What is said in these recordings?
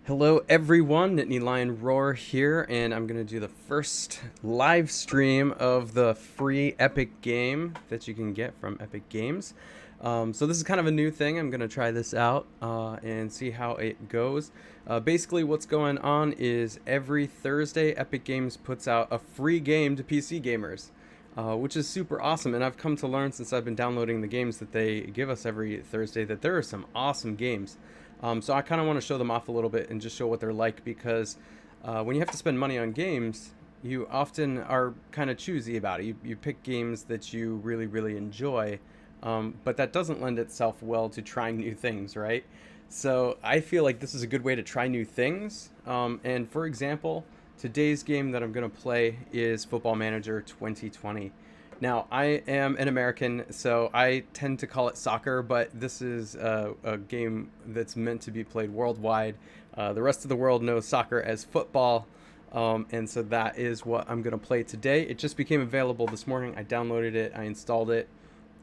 Hello everyone, Nittany Lion Roar here, and I'm going to do the first live stream of the free Epic game that you can get from Epic Games. So this is kind of a new thing. I'm going to try this out and see how it goes. Basically what's going on is every Thursday Epic Games puts out a free game to PC gamers. Which is super awesome, and I've come to learn since I've been downloading the games that they give us every Thursday that there are some awesome games. So I kind of want to show them off a little bit and just show what they're like, because when you have to spend money on games, you often are kind of choosy about it. You pick games that you really enjoy, but that doesn't lend itself well to trying new things, right? So I feel like this is a good way to try new things. And for example, today's game that I'm going to play is Football Manager 2020. Now, I am an American, so I tend to call it soccer, but this is a game that's meant to be played worldwide. The rest of the world knows soccer as football, and so that is what I'm going to play today. It just became available this morning. I downloaded it, I installed it.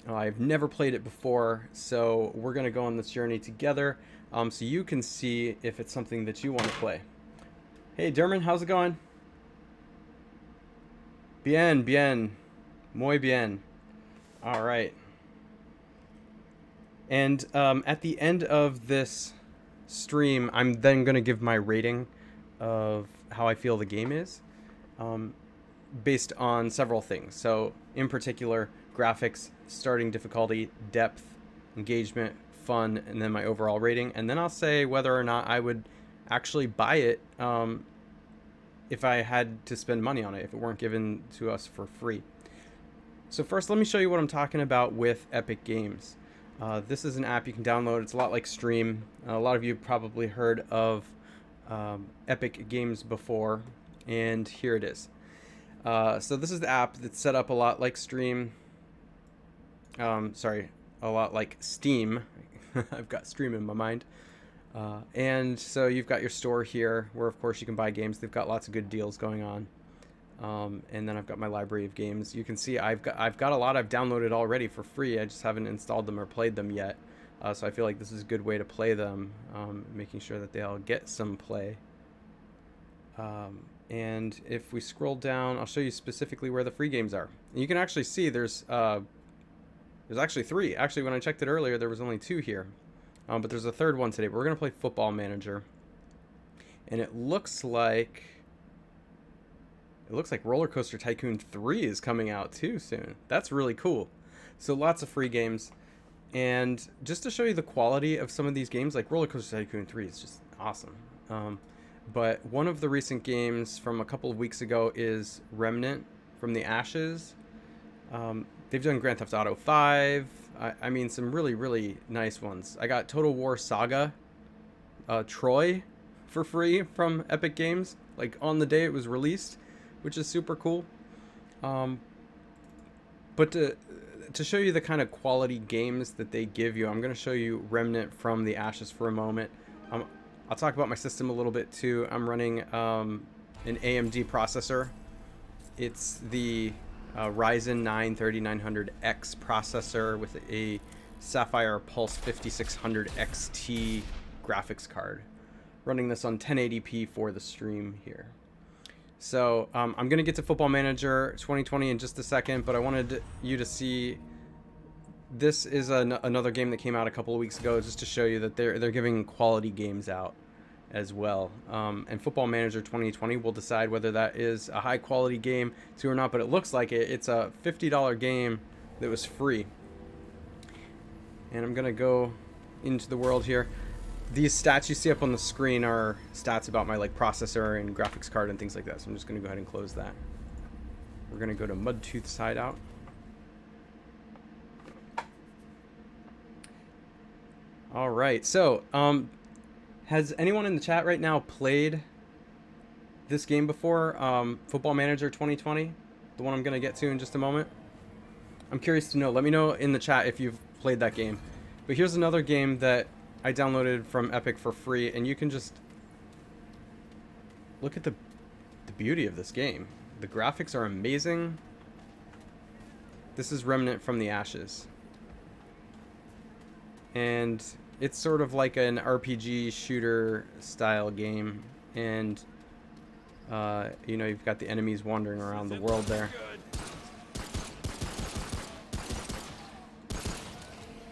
I've never played it before, so we're going to go on this journey together so you can see if it's something that you want to play. Hey, Derman, how's it going? Bien. Muy bien. All right. And at the end of this stream, I'm then going to give my rating of how I feel the game is based on several things. So, in particular, graphics, starting difficulty, depth, engagement, fun, and then my overall rating. And then I'll say whether or not I would actually buy it if I had to spend money on it, if it weren't given to us for free. So first, let me show you what I'm talking about with Epic Games. This is an app you can download. It's a lot like Stream. A lot of you probably heard of Epic Games before, and here it is. So this is the app that's set up a lot like Stream. A lot like Steam. I've got Stream in my mind. And so you've got your store here, where of course you can buy games. They've got lots of good deals going on. And then I've got my library of games. You can see I've got a lot I've downloaded already for free. I just haven't installed them or played them yet. So I feel like this is a good way to play them, making sure that they all get some play. And if we scroll down, I'll show you specifically where the free games are. And you can actually see there's actually three. Actually, when I checked it earlier, there was only two here. But there's a third one today. But we're going to play Football Manager. And it looks like Roller Coaster Tycoon 3 is coming out too soon. That's really cool. So lots of free games. And just to show you the quality of some of these games, like Roller Coaster Tycoon 3 is just awesome. But one of the recent games from a couple of weeks ago is Remnant from the Ashes. They've done Grand Theft Auto 5. I mean, some really nice ones. I got Total War Saga Troy for free from Epic Games, like on the day it was released, which is super cool. But to show you the kind of quality games that they give you, I'm going to show you Remnant from the Ashes for a moment. I'll talk about my system a little bit too. I'm running an AMD processor. It's the Ryzen 9 3900X processor with a Sapphire Pulse 5600 XT graphics card. Running this on 1080p for the stream here. So I'm going to get to Football Manager 2020 in just a second, but I wanted you to see this is another game that came out a couple of weeks ago, just to show you that they're giving quality games out as well. And Football Manager 2020 will decide whether that is a high quality game too or not, but it looks like it. It's a $50 game that was free. And I'm going to go into the world here. These stats you see up on the screen are stats about my processor and graphics card and things like that. So I'm just going to go ahead and close that. We're going to go to Mudtooth Side Out. All right. So, has anyone in the chat right now played this game before? Football Manager 2020, the one I'm going to get to in just a moment. I'm curious to know. Let me know in the chat if you've played that game. But here's another game that I downloaded from Epic for free, and you can just look at the beauty of this game. The graphics are amazing. This is Remnant from the Ashes. And it's sort of like an RPG shooter style game, and you know, you've got the enemies wandering around the world there.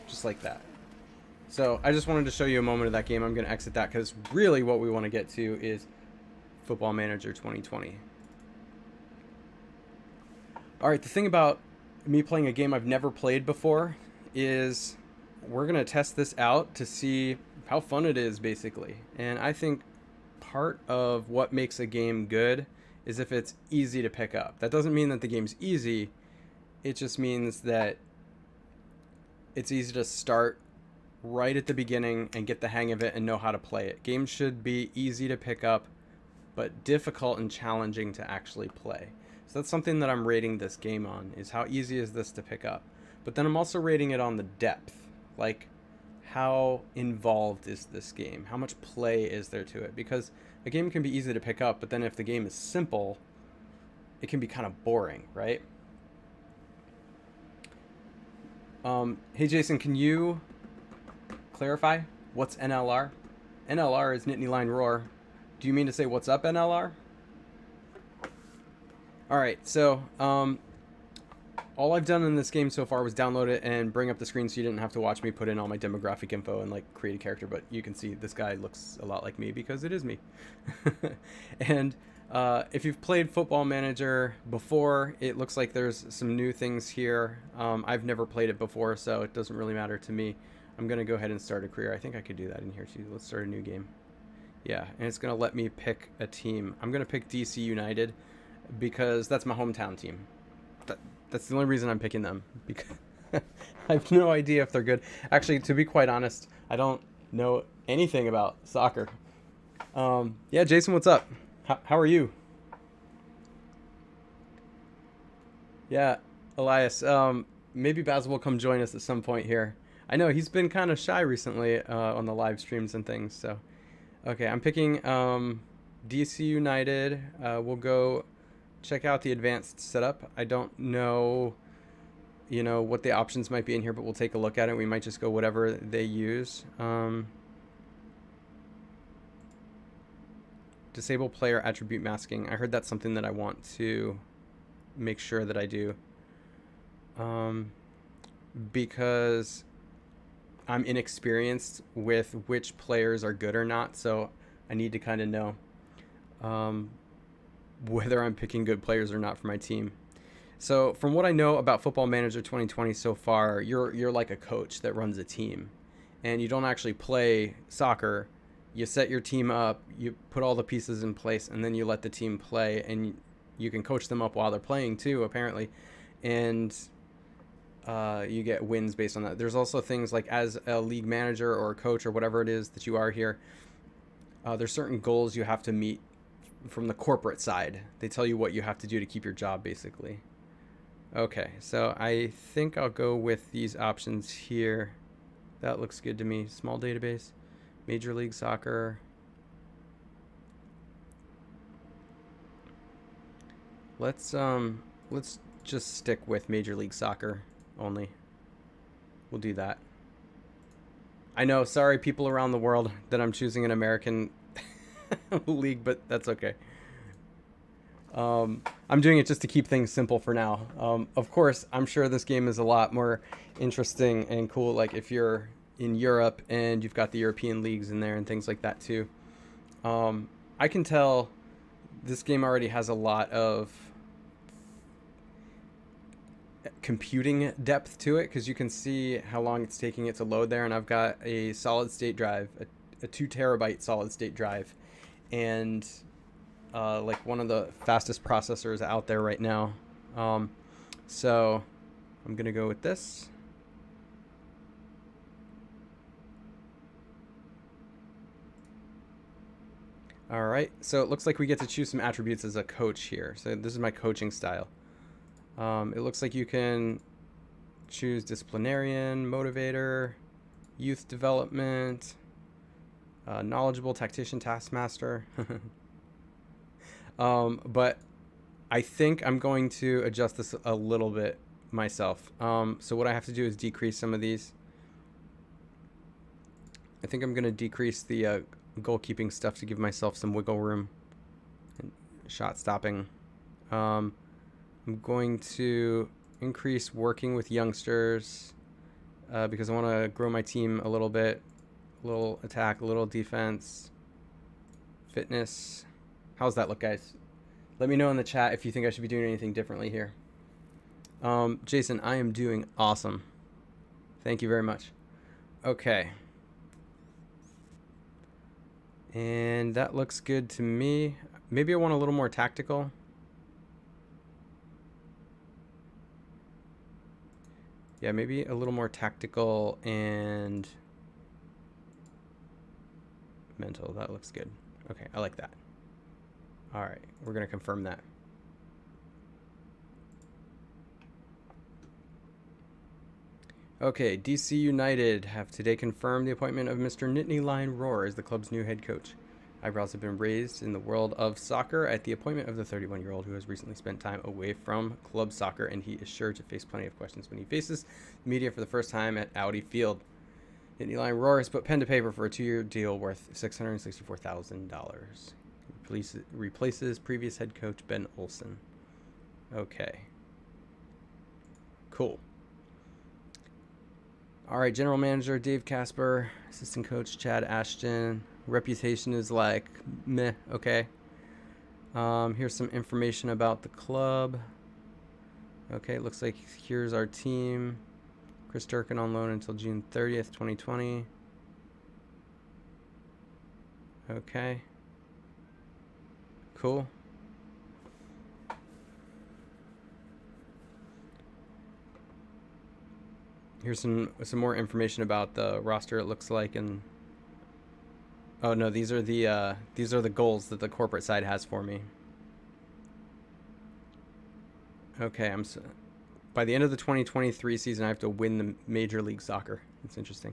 Just like that. So I just wanted to show you a moment of that game. I'm going to exit that because really what we want to get to is Football Manager 2020. All right, the thing about me playing a game I've never played before is we're going to test this out to see how fun it is, basically. And I think part of what makes a game good is if it's easy to pick up. That doesn't mean that the game's easy. It just means that it's easy to start right at the beginning and get the hang of it and know how to play it. Games should be easy to pick up, but difficult and challenging to actually play. So that's something that I'm rating this game on, is how easy is this to pick up. But then I'm also rating it on the depth. Like, how involved is this game? How much play is there to it? Because a game can be easy to pick up, but then if the game is simple, it can be kind of boring, right? Hey Jason, can you clarify what's NLR? NLR is Nittany Lion Roar. Do you mean to say what's up, NLR? All right, so all I've done in this game so far was download it and bring up the screen so you didn't have to watch me put in all my demographic info and like create a character, but you can see this guy looks a lot like me because it is me. And if you've played Football Manager before, it looks like there's some new things here. I've never played it before, so it doesn't really matter to me. I'm going to go ahead and start a career. I think I could do that in here too. Let's start a new game. Yeah, and it's going to let me pick a team. I'm going to pick DC United because that's my hometown team. That's the only reason I'm picking them, because I have no idea if they're good. Actually, to be quite honest, I don't know anything about soccer. Yeah, Jason, what's up? How are you? Yeah, Elias. Maybe Basil will come join us at some point here. I know he's been kind of shy recently on the live streams and things. So, okay, I'm picking DC United. We'll go check out the advanced setup. I don't know, you know, what the options might be in here, but we'll take a look at it. We might just go whatever they use. Disable player attribute masking. I heard that's something that I want to make sure that I do. Because I'm inexperienced with which players are good or not, so I need to kind of know whether I'm picking good players or not for my team. So from what I know about Football Manager 2020 so far, you're like a coach that runs a team, and you don't actually play soccer. You set your team up, you put all the pieces in place, and then you let the team play, and you can coach them up while they're playing too, apparently, and you get wins based on that. There's also things like, as a league manager or a coach or whatever it is that you are here, there's certain goals you have to meet from the corporate side. They tell you what you have to do to keep your job, basically. Okay, so I think I'll go with these options here. That looks good to me. Small database, Major League Soccer. Let's just stick with Major League Soccer only. We'll do that. I know, sorry people around the world that I'm choosing an American league, but that's okay. I'm doing it just to keep things simple for now. Of course, I'm sure this game is a lot more interesting and cool, like if you're in Europe and you've got the European leagues in there and things like that too. I can tell this game already has a lot of computing depth to it, because you can see how long it's taking it to load there, and I've got a solid state drive, a 2 terabyte solid state drive, and like one of the fastest processors out there right now. So I'm gonna go with this. All right, so it looks like we get to choose some attributes as a coach here. So this is my coaching style. It looks like you can choose disciplinarian, motivator, youth development, knowledgeable, tactician, taskmaster. But I think I'm going to adjust this a little bit myself. So what I have to do is decrease some of these. I think I'm going to decrease the goalkeeping stuff to give myself some wiggle room. And shot stopping. I'm going to increase working with youngsters because I want to grow my team a little bit. A little attack, a little defense. Fitness. How's that look, guys? Let me know in the chat if you think I should be doing anything differently here. Jason, I am doing awesome. Thank you very much. Okay. And that looks good to me. Maybe I want a little more tactical. Yeah, maybe a little more tactical and mental. That looks good. Okay, I like that. All right, we're going to confirm that. Okay, DC United have today confirmed the appointment of Mr. Nittany Lion Roar as the club's new head coach. Eyebrows have been raised in the world of soccer at the appointment of the 31-year-old who has recently spent time away from club soccer, and he is sure to face plenty of questions when he faces the media for the first time at Audi Field. Nittany Lion Roar has put pen to paper for a 2-year deal worth $664,000. Replaces previous head coach Ben Olsen. Okay. Cool. All right, general manager Dave Casper, assistant coach Chad Ashton. Reputation is like meh. Okay. Here's some information about the club. Okay, looks like here's our team. Chris Durkin on loan until June 30th, 2020. Okay. Cool. Here's some more information about the roster. It looks like, and oh no, these are the goals that the corporate side has for me. Okay, by the end of the 2023 season, I have to win the Major League Soccer. It's interesting,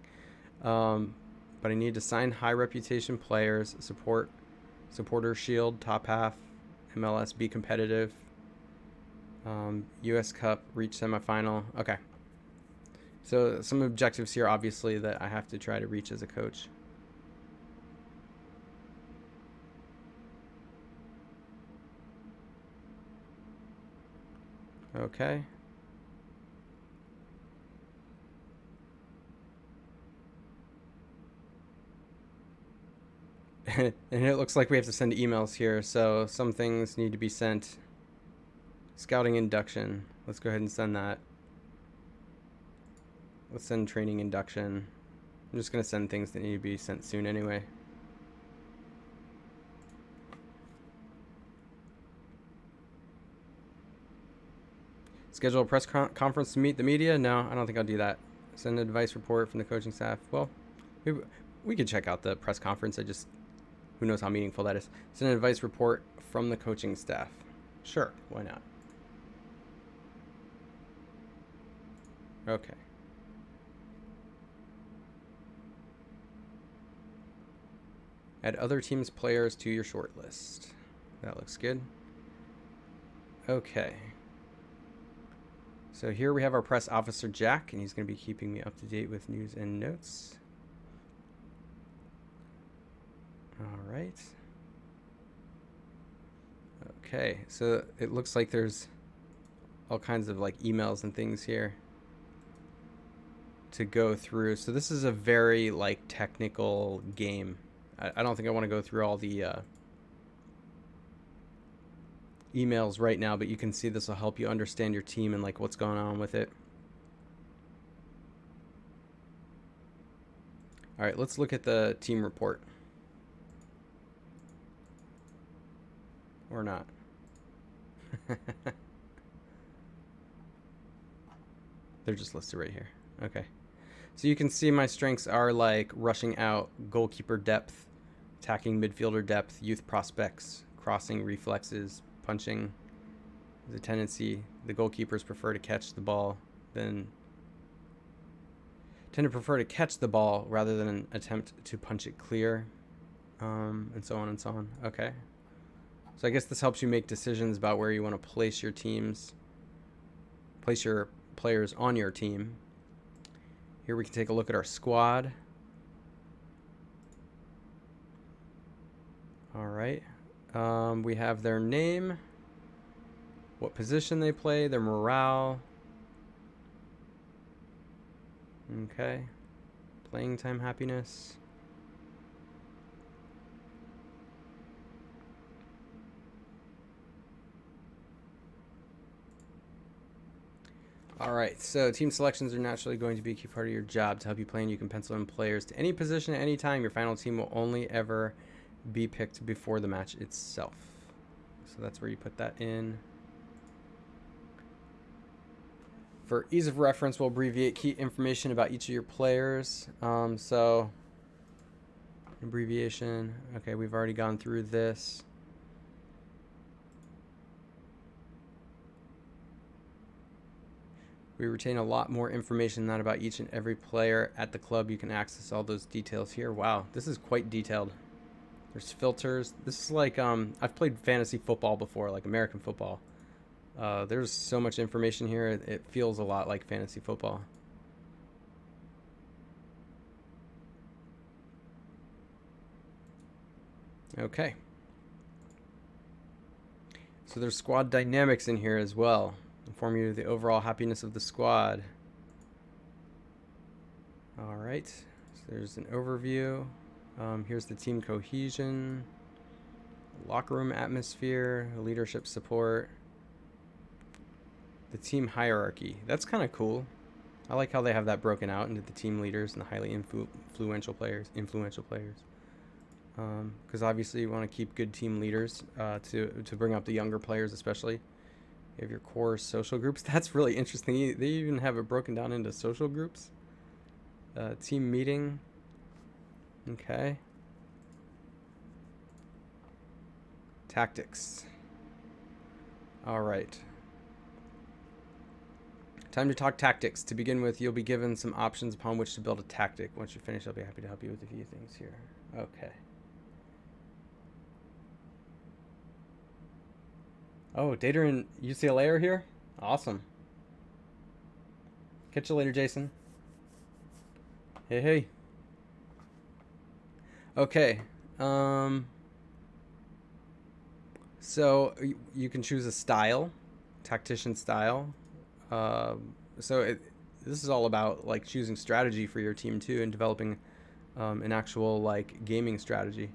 but I need to sign high reputation players, supporter shield, top half, MLS, be competitive, U.S. Cup, reach semifinal. Okay. So some objectives here, obviously, that I have to try to reach as a coach. Okay. And it looks like we have to send emails here, so some things need to be sent. Scouting induction. Let's go ahead and send that. Let's send training induction. I'm just going to send things that need to be sent soon anyway. Schedule a press conference to meet the media? No, I don't think I'll do that. Send an advice report from the coaching staff. Well, we could check out the press conference. Who knows how meaningful that is. Send an advice report from the coaching staff. Sure, why not? Okay. Add other teams' players to your short list. That looks good. Okay. So here we have our press officer, Jack, and he's going to be keeping me up to date with news and notes. All right. Okay, so it looks like there's all kinds of like emails and things here to go through. So this is a very like technical game. I don't think I want to go through all the emails right now, but you can see this will help you understand your team and like what's going on with it. All right, let's look at the team report. Or not. They're just listed right here. Okay. So you can see my strengths are like rushing out, goalkeeper depth, attacking midfielder depth, youth prospects, crossing reflexes, punching. There's a tendency the goalkeepers prefer to catch the ball than tend to prefer to catch the ball rather than attempt to punch it clear, and so on and so on. Okay. So I guess this helps you make decisions about where you want to place your teams, place your players on your team. Here we can take a look at our squad. All right. We have their name, what position they play, their morale. Okay. Playing time happiness. All right, so team selections are naturally going to be a key part of your job. To help you plan, you can pencil in players to any position at any time. Your final team will only ever be picked before the match itself. So that's where you put that in. For ease of reference, we'll abbreviate key information about each of your players. So abbreviation. Okay, we've already gone through this. We retain a lot more information than that about each and every player at the club. You can access all those details here. Wow, this is quite detailed. There's filters. This is like, I've played fantasy football before, like American football. There's so much information here. It feels a lot like fantasy football. Okay. So there's squad dynamics in here as well. Inform you of the overall happiness of the squad. All right. So there's an overview. Here's the team cohesion, locker room atmosphere, leadership support, the team hierarchy. That's kind of cool. I like how they have that broken out into the team leaders and the highly influential players. Because obviously you want to keep good team leaders to bring up the younger players, especially. You have your core social groups. That's really interesting. They even have it broken down into social groups. Team meeting. Okay. Tactics. All right. Time to talk tactics. To begin with, you'll be given some options upon which to build a tactic. Once you finish, I'll be happy to help you with a few things here. Okay. Oh, Data and UCLA are here? Awesome. Catch you later, Jason. Hey, hey. Okay. So you can choose a style, tactician style. This is all about like choosing strategy for your team too, and developing an actual like gaming strategy.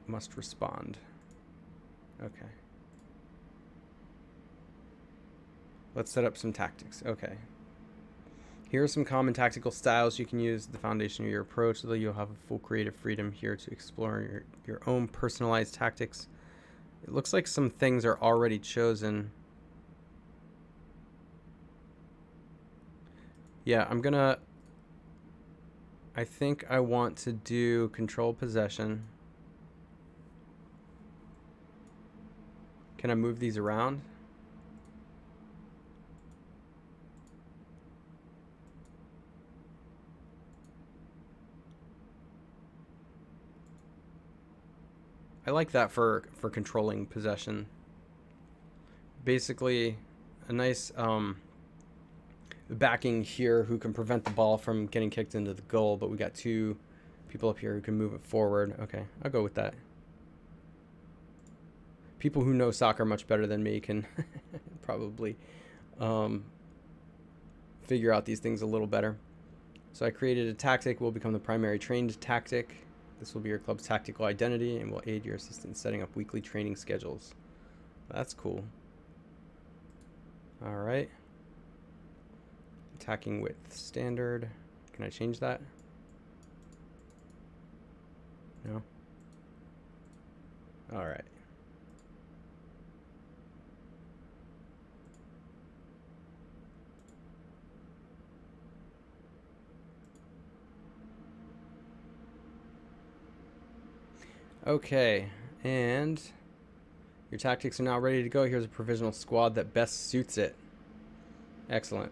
Must respond. Okay. Let's set up some tactics. Okay. Here are some common tactical styles you can use at the foundation of your approach, so that you'll have full creative freedom here to explore your own personalized tactics. It looks like some things are already chosen. Yeah, I think I want to do control possession. Can I move these around? I like that for controlling possession. Basically, a nice backing here who can prevent the ball from getting kicked into the goal, but we got two people up here who can move it forward. Okay, I'll go with that. People who know soccer much better than me can probably figure out these things a little better. So I created a tactic, will become the primary trained tactic. This will be your club's tactical identity and will aid your assistant in setting up weekly training schedules. That's cool. All right. Attacking width standard. Can I change that? No. All right. Okay, and your tactics are now ready to go. Here's a provisional squad that best suits it. Excellent.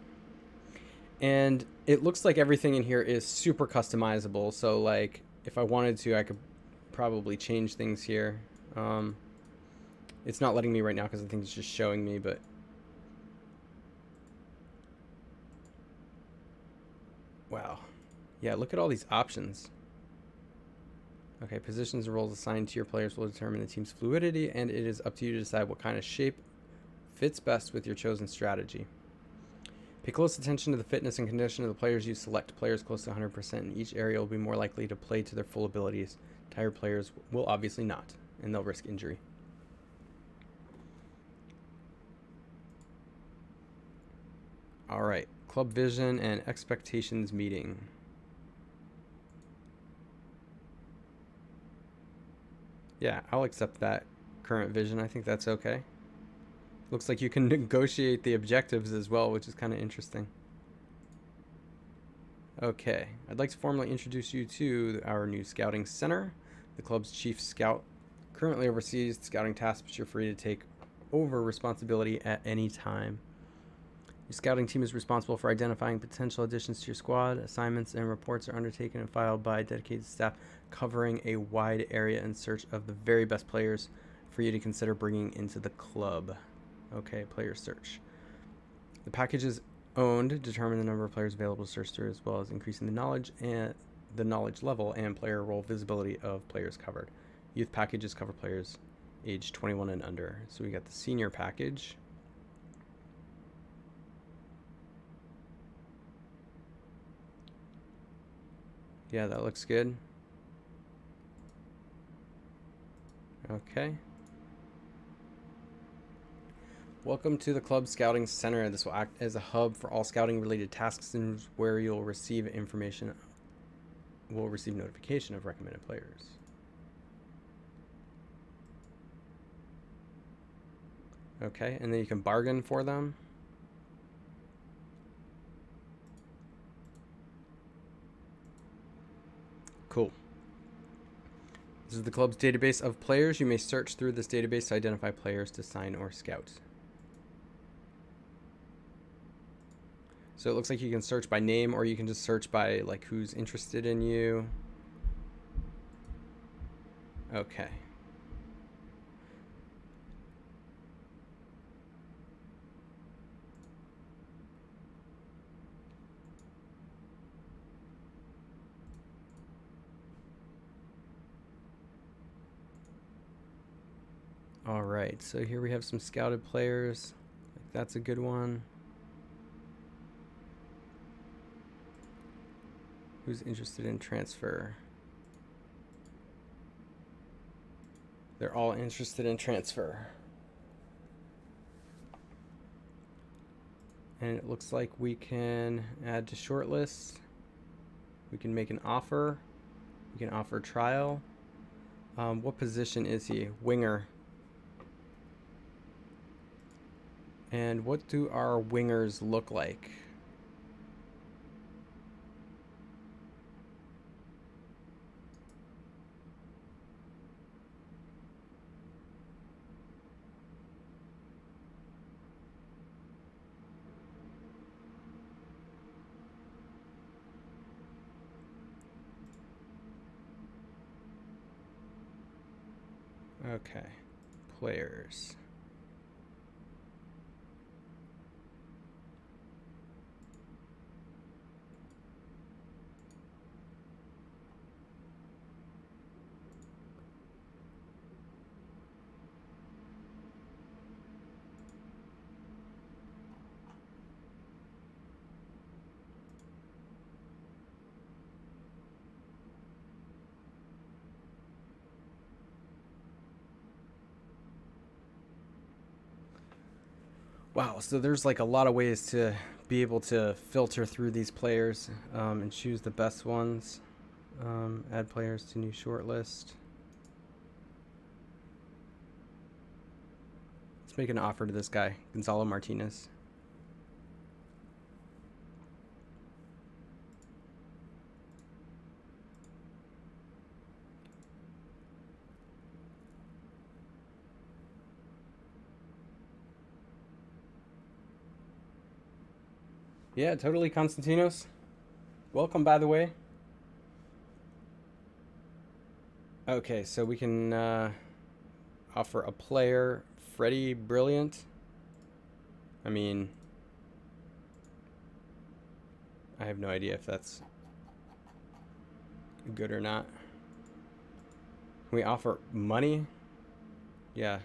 And it looks like everything in here is super customizable. So like if I wanted to, I could probably change things here. It's not letting me right now because I think it's just showing me, but wow. Yeah, look at all these options. Okay, positions and roles assigned to your players will determine the team's fluidity, and it is up to you to decide what kind of shape fits best with your chosen strategy. Pay close attention to the fitness and condition of the players you select. Players close to 100% in each area will be more likely to play to their full abilities. Tired players will obviously not, and they'll risk injury. Alright, club vision and expectations meeting. Yeah, I'll accept that current vision. I think that's okay. Looks like you can negotiate the objectives as well, which is kind of interesting. Okay, I'd like to formally introduce you to our new scouting center. The club's chief scout currently oversees the scouting tasks, but you're free to take over responsibility at any time. Your scouting team is responsible for identifying potential additions to your squad. Assignments and reports are undertaken and filed by dedicated staff covering a wide area in search of the very best players for you to consider bringing into the club. Okay, player search. The packages owned determine the number of players available to search through, as well as increasing the knowledge level and player role visibility of players covered. Youth packages cover players age 21 and under. So we got the senior package. Yeah, that looks good. Okay. Welcome to the Club Scouting Center. This will act as a hub for all scouting related tasks and where you'll receive notification of recommended players. Okay, and then you can bargain for them. Cool. This is the club's database of players. You may search through this database to identify players to sign or scout. So it looks like you can search by name, or you can just search by like who's interested in you. Okay. All right, so here we have some scouted players. That's a good one. Who's interested in transfer? They're all interested in transfer. And it looks like we can add to shortlist. We can make an offer. We can offer trial. What position is he? Winger. And what do our wingers look like? Okay, players. Wow, so there's like a lot of ways to be able to filter through these players and choose the best ones. Add players to new shortlist. Let's make an offer to this guy, Gonzalo Martinez. Yeah, totally, Konstantinos. Welcome, by the way. Okay, so we can offer a player, Freddie Brilliant. I mean, I have no idea if that's good or not. We offer money? Yeah.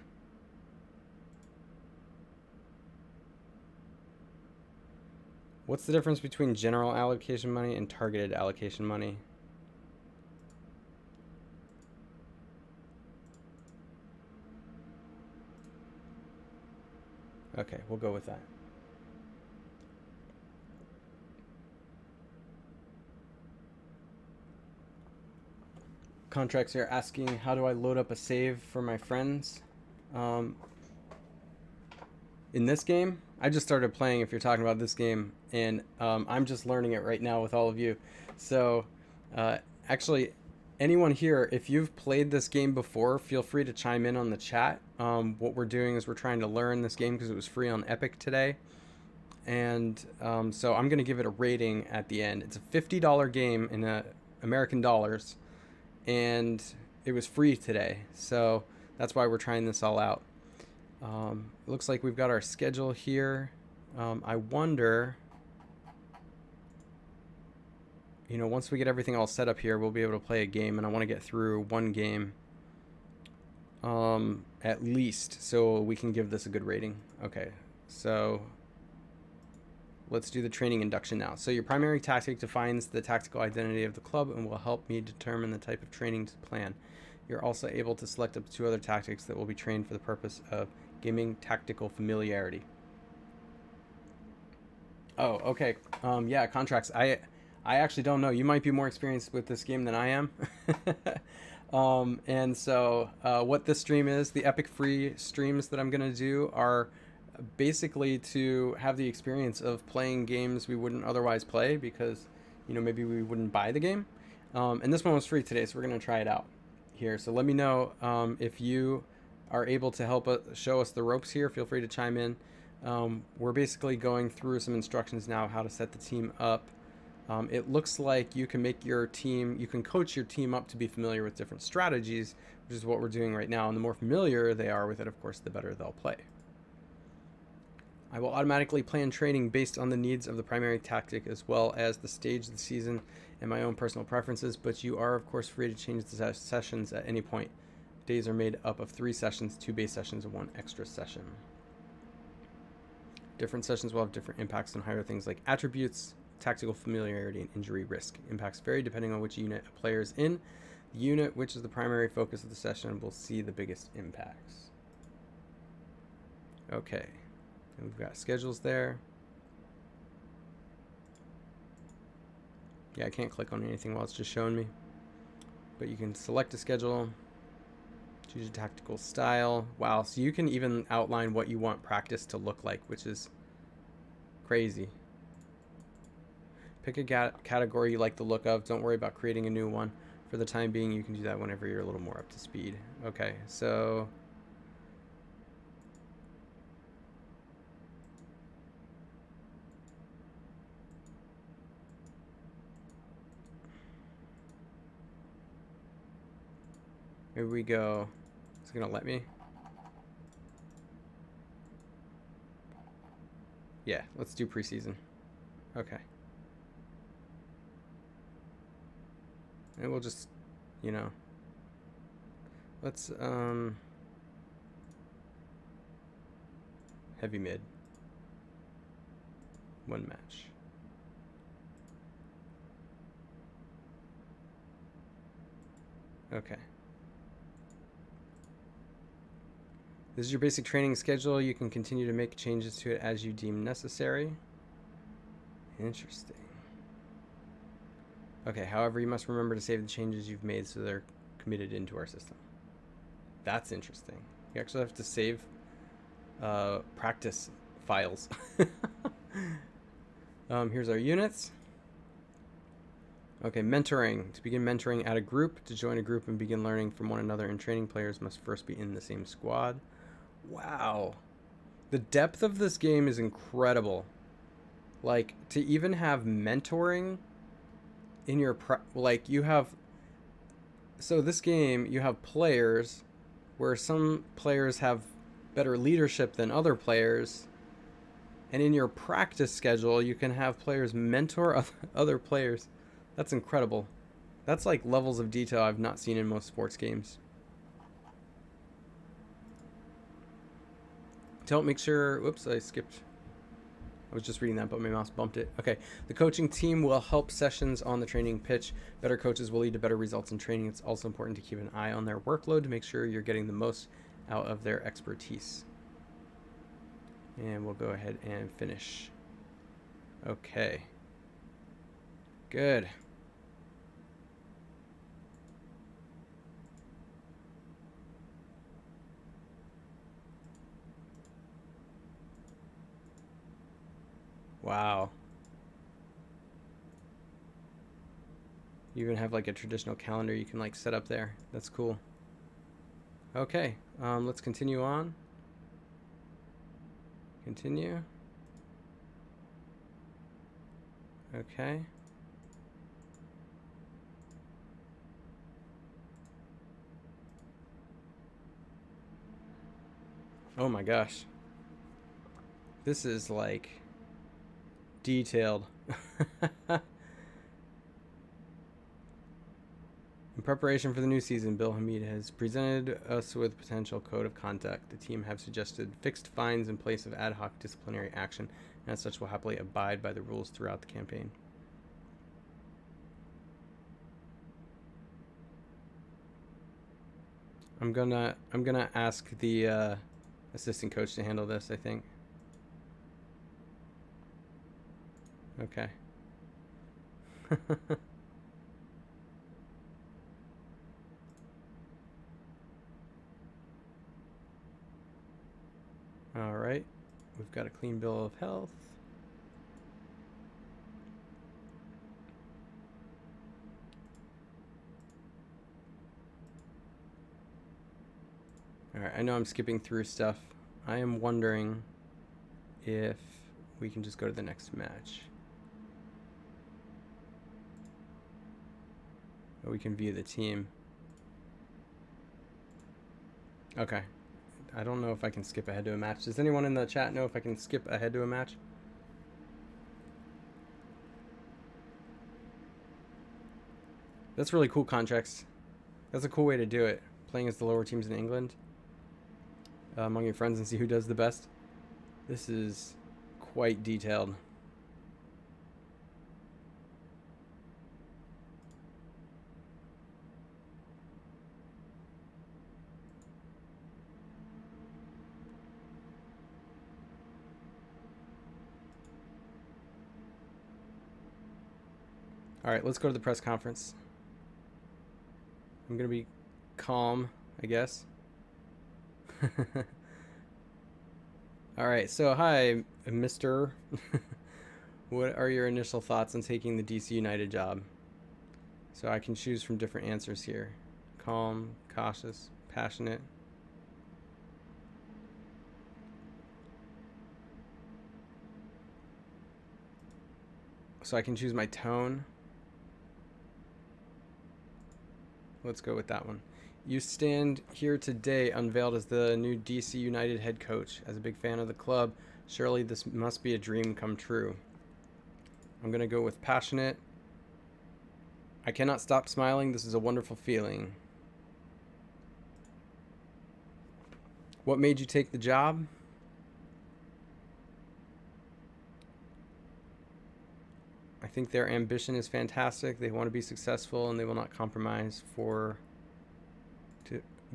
What's the difference between general allocation money and targeted allocation money? Okay, we'll go with that. Contracts are asking, how do I load up a save for my friends? In this game, I just started playing, if you're talking about this game, and I'm just learning it right now with all of you. So, actually, anyone here, if you've played this game before, feel free to chime in on the chat. What we're doing is we're trying to learn this game because it was free on Epic today. And so I'm going to give it a rating at the end. It's a $50 game in American dollars, and it was free today. So that's why we're trying this all out. Looks like we've got our schedule here. I wonder, you know, once we get everything all set up here, we'll be able to play a game, and I want to get through one game at least so we can give this a good rating. Okay, so let's do the training induction now. So your primary tactic defines the tactical identity of the club and will help me determine the type of training to plan. You're also able to select up to 2 other tactics that will be trained for the purpose of gaining tactical familiarity. Oh, okay. Yeah, contracts. I actually don't know. You might be more experienced with this game than I am. And so what this stream is, the Epic free streams that I'm going to do are basically to have the experience of playing games we wouldn't otherwise play because, you know, maybe we wouldn't buy the game. And this one was free today, so we're going to try it out here. So let me know if you are able to help show us the ropes here. Feel free to chime in. We're basically going through some instructions now how to set the team up. It looks like you can make your team, you can coach your team up to be familiar with different strategies, which is what we're doing right now. And the more familiar they are with it, of course, the better they'll play. I will automatically plan training based on the needs of the primary tactic as well as the stage of the season and my own personal preferences, but you are, of course, free to change the sessions at any point. Days are made up of 3 sessions, 2 base sessions, and 1 extra session. Different sessions will have different impacts on higher things like attributes, tactical familiarity, and injury risk. Impacts vary depending on which unit a player is in. The unit, which is the primary focus of the session, will see the biggest impacts. Okay. And we've got schedules there. Yeah, I can't click on anything while it's just showing me. But you can select a schedule, choose a tactical style. Wow, so you can even outline what you want practice to look like, which is crazy. Pick a category you like the look of. Don't worry about creating a new one. For the time being, you can do that whenever you're a little more up to speed. Okay, so here we go. Is it gonna let me? Yeah, let's do preseason. Okay. And we'll just, you know, let's heavy mid. 1 match. Okay. This is your basic training schedule. You can continue to make changes to it as you deem necessary. Interesting. Okay, however, you must remember to save the changes you've made so they're committed into our system. That's interesting. You actually have to save practice files. Here's our units. Okay, mentoring. To begin mentoring, add a group. To join a group and begin learning from one another and training, players must first be in the same squad. Wow. The depth of this game is incredible. Like, to even have mentoring in your like, you have, so this game, you have players where some players have better leadership than other players, and in your practice schedule you can have players mentor other players. That's incredible. That's like levels of detail I've not seen in most sports games. Don't make sure. Whoops, I skipped. I was just reading that, but my mouse bumped it. Okay. The coaching team will help sessions on the training pitch. Better coaches will lead to better results in training. It's also important to keep an eye on their workload to make sure you're getting the most out of their expertise. And we'll go ahead and finish. Okay. Good. Wow. You even have like a traditional calendar you can like set up there. That's cool. Okay, let's continue on. Continue. Okay. Oh my gosh. This is like detailed. In preparation for the new season, Bill Hamid has presented us with a potential code of conduct. The team have suggested fixed fines in place of ad hoc disciplinary action, and as such will happily abide by the rules throughout the campaign. I'm gonna ask the assistant coach to handle this, I think. Okay. All right. We've got a clean bill of health. All right. I know I'm skipping through stuff. I am wondering if we can just go to the next match. Or we can view the team. Okay. I don't know if I can skip ahead to a match. Does anyone in the chat know if I can skip ahead to a match? That's really cool, Contracts. That's a cool way to do it. Playing as the lower teams in England among your friends and see who does the best. This is quite detailed. All right, let's go to the press conference. I'm going to be calm, I guess. All right, so hi, Mr. What are your initial thoughts on taking the DC United job? So I can choose from different answers here. Calm, cautious, passionate. So I can choose my tone. Let's go with that one. You stand here today unveiled as the new DC United head coach. As a big fan of the club, surely this must be a dream come true. I'm going to go with passionate. I cannot stop smiling. This is a wonderful feeling. What made you take the job? I think their ambition is fantastic. They want to be successful and they will not compromise for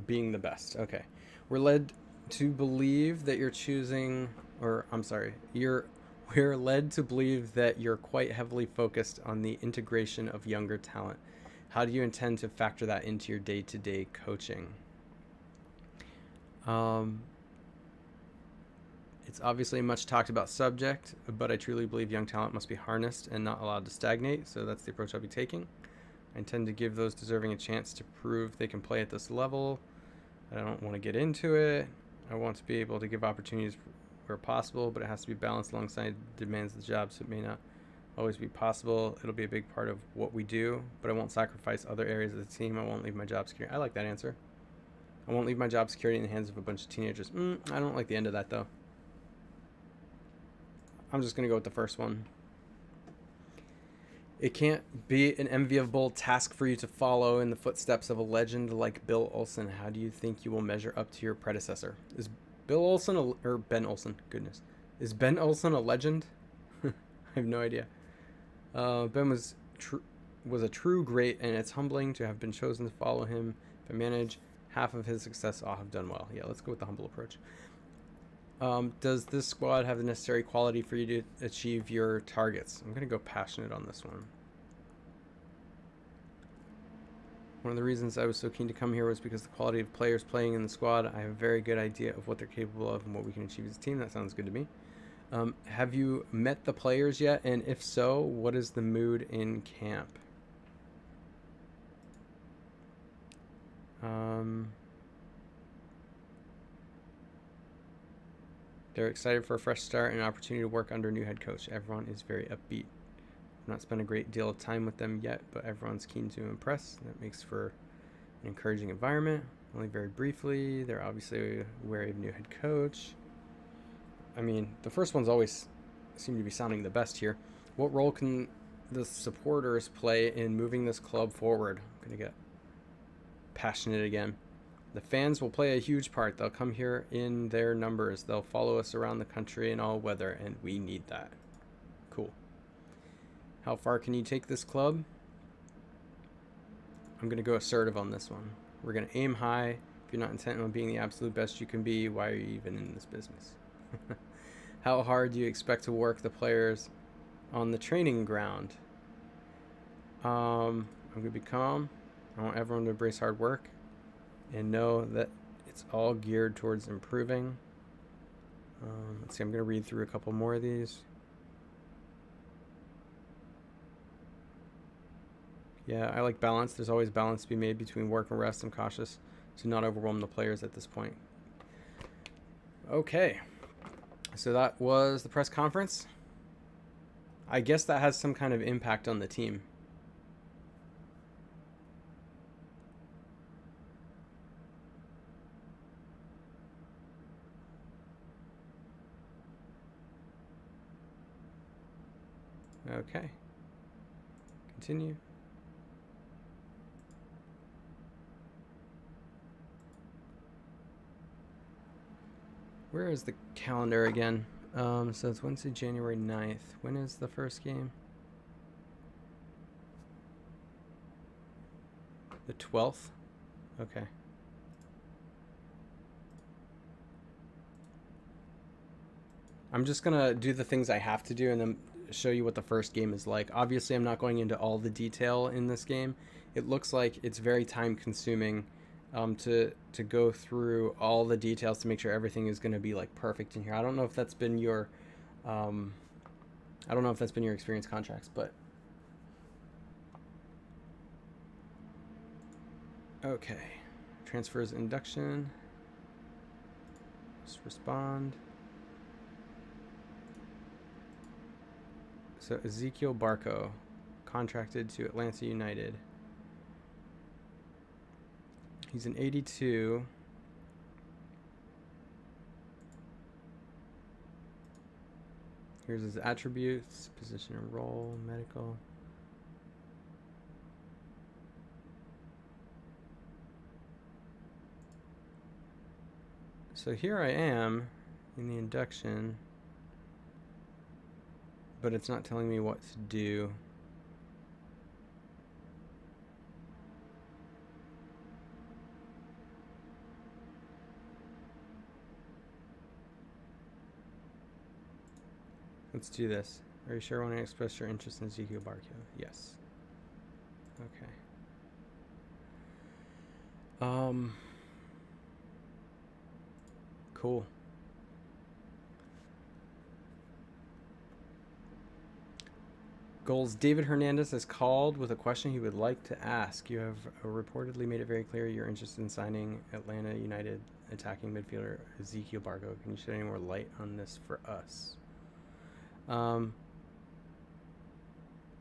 being the best. Okay. We're led to believe that you're choosing, or I'm sorry, we're led to believe that you're quite heavily focused on the integration of younger talent. How do you intend to factor that into your day-to-day coaching? It's obviously a much talked about subject, but I truly believe young talent must be harnessed and not allowed to stagnate, so that's the approach I'll be taking. I intend to give those deserving a chance to prove they can play at this level. I don't want to get into it. I want to be able to give opportunities where possible, but it has to be balanced alongside the demands of the job, so it may not always be possible. It'll be a big part of what we do, but I won't sacrifice other areas of the team. I won't leave my job security. I like that answer. I won't leave my job security in the hands of a bunch of teenagers. I don't like the end of that, though. I'm just going to go with the first one. It can't be an enviable task for you to follow in the footsteps of a legend like Bill Olsen. How do you think you will measure up to your predecessor? Is Bill Olsen, or Ben Olsen, goodness. Is Ben Olsen a legend? I have no idea. Ben was a true great, and it's humbling to have been chosen to follow him. If I manage half of his success, I'll have done well. Yeah, let's go with the humble approach. Does this squad have the necessary quality for you to achieve your targets? I'm going to go passionate on this one. One of the reasons I was so keen to come here was because the quality of players playing in the squad. I have a very good idea of what they're capable of and what we can achieve as a team. That sounds good to me. Have you met the players yet? And if so, what is the mood in camp? They're excited for a fresh start and an opportunity to work under a new head coach. Everyone is very upbeat. I've not spent a great deal of time with them yet, but everyone's keen to impress. That makes for an encouraging environment. Only very briefly. They're obviously wary of new head coach. I mean, the first ones always seem to be sounding the best here. What role can the supporters play in moving this club forward? I'm going to get passionate again. The fans will play a huge part. They'll come here in their numbers. They'll follow us around the country in all weather, and we need that. Cool. How far can you take this club? I'm going to go assertive on this one. We're going to aim high. If you're not intent on being the absolute best you can be, why are you even in this business? How hard do you expect to work the players on the training ground? I'm going to be calm. I want everyone to embrace hard work and know that it's all geared towards improving. Let's see, I'm going to read through a couple more of these. Yeah, I like balance. There's always balance to be made between work and rest. I'm cautious to not overwhelm the players at this point. Okay. So that was the press conference. I guess that has some kind of impact on the team. Okay. Continue. Where is the calendar again? So it's Wednesday, January 9th. When is the first game? The 12th? Okay. I'm just going to do the things I have to do and then show you what the first game is like. Obviously, I'm not going into all the detail in this game. It looks like it's very time consuming to go through all the details to make sure everything is going to be like perfect in here. I don't know if that's been your experience contracts, but okay. Transfers induction. Just respond. So Ezekiel Barco, contracted to Atlanta United. He's an 82. Here's his attributes, position and role, medical. So here I am in the induction, but it's not telling me what to do. Let's do this. Are you sure when I express your interest in Ezekiel Barco? Yes. Okay. Cool. Goals. David Hernandez has called with a question he would like to ask. You have reportedly made it very clear you're interested in signing Atlanta United attacking midfielder Ezekiel Barco. Can you shed any more light on this for us?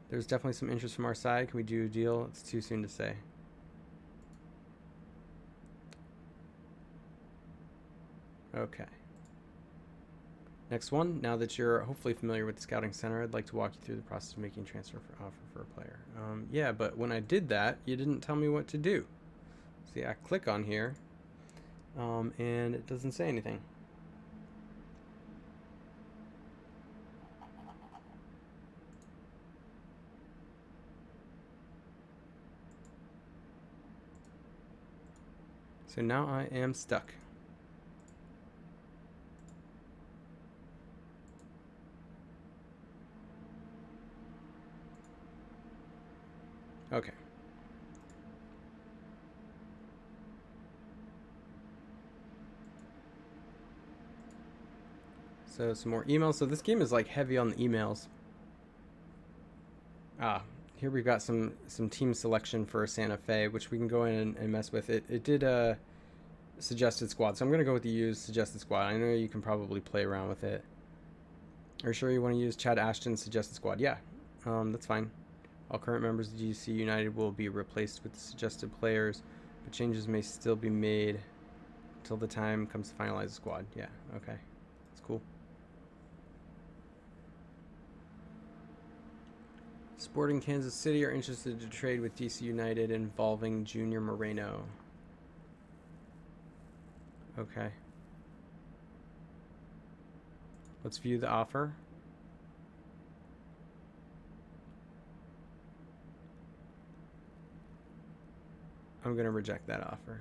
There's definitely some interest from our side. Can we do a deal? It's too soon to say. Okay. Next one. Now that you're hopefully familiar with the Scouting Center, I'd like to walk you through the process of making a transfer offer for a player. Yeah, but when I did that, you didn't tell me what to do. See, I click on here, and it doesn't say anything. So now I am stuck. Okay. So some more emails. So this game is like heavy on the emails. Here we've got some team selection for Santa Fe, which we can go in and mess with. It did a suggested squad, so I'm gonna go with the use suggested squad. I know you can probably play around with it. Are you sure you want to use Chad Ashton's suggested squad? Yeah, that's fine. All current members of DC United will be replaced with the suggested players, but changes may still be made until the time comes to finalize the squad. Yeah, okay, that's cool. Sporting Kansas City are interested to trade with DC United involving Junior Moreno. Okay. Let's view the offer. I'm going to reject that offer.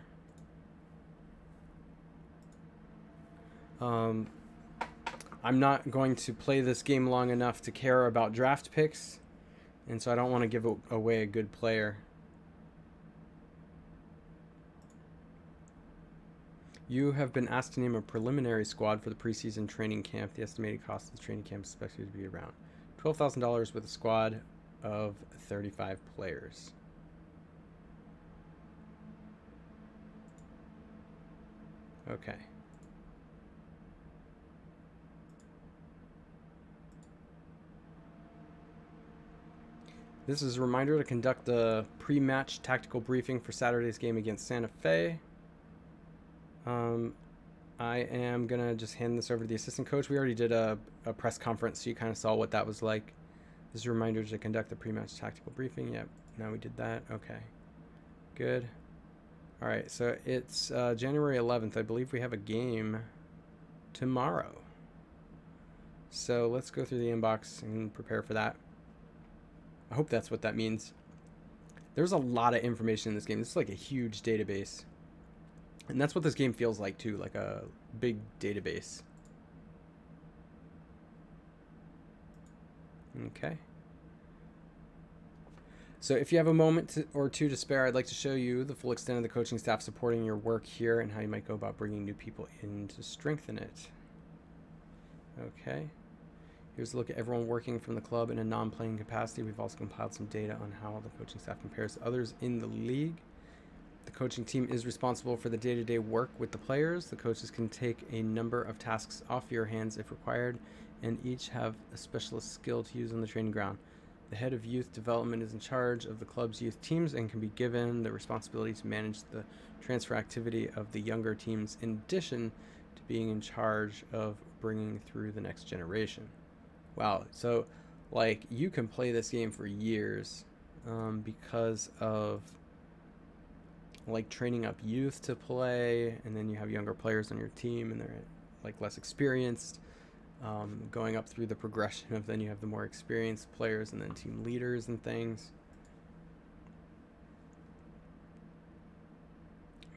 I'm not going to play this game long enough to care about draft picks, and so I don't want to give away a good player. You have been asked to name a preliminary squad for the preseason training camp. The estimated cost of the training camp is expected to be around $12,000 with a squad of 35 players. Okay. This is a reminder to conduct the pre-match tactical briefing for Saturday's game against Santa Fe. I am going to just hand this over to the assistant coach. We already did a press conference, so you kind of saw what that was like. This is a reminder to conduct the pre-match tactical briefing. Yep, now we did that. Okay, good. All right, so it's January 11th. I believe we have a game tomorrow. So let's go through the inbox and prepare for that. I hope that's what that means. There's a lot of information in this game. This is like a huge database. And that's what this game feels like too, like a big database. Okay. So if you have a moment or two to spare, I'd like to show you the full extent of the coaching staff supporting your work here and how you might go about bringing new people in to strengthen it. Okay. Here's a look at everyone working from the club in a non-playing capacity. We've also compiled some data on how the coaching staff compares to others in the league. The coaching team is responsible for the day-to-day work with the players. The coaches can take a number of tasks off your hands if required, and each have a specialist skill to use on the training ground. The head of youth development is in charge of the club's youth teams and can be given the responsibility to manage the transfer activity of the younger teams in addition to being in charge of bringing through the next generation. Wow, so like you can play this game for years because of like training up youth to play, and then you have younger players on your team and they're like less experienced, going up through the progression of then you have the more experienced players and then team leaders and things.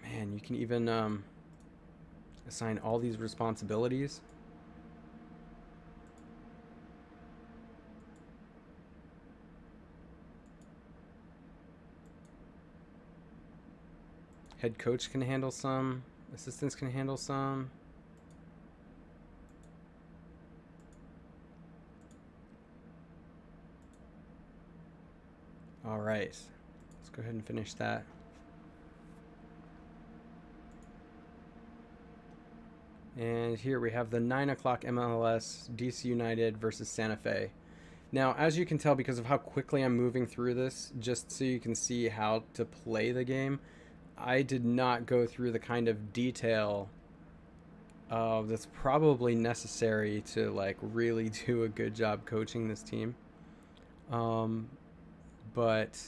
Man, you can even assign all these responsibilities. Head coach can handle some, assistants can handle some. All right, let's go ahead and finish that. And here we have the 9 o'clock MLS, DC United versus Santa Fe. Now, as you can tell, because of how quickly I'm moving through this, just so you can see how to play the game, I did not go through the kind of detail that's probably necessary to like really do a good job coaching this team. But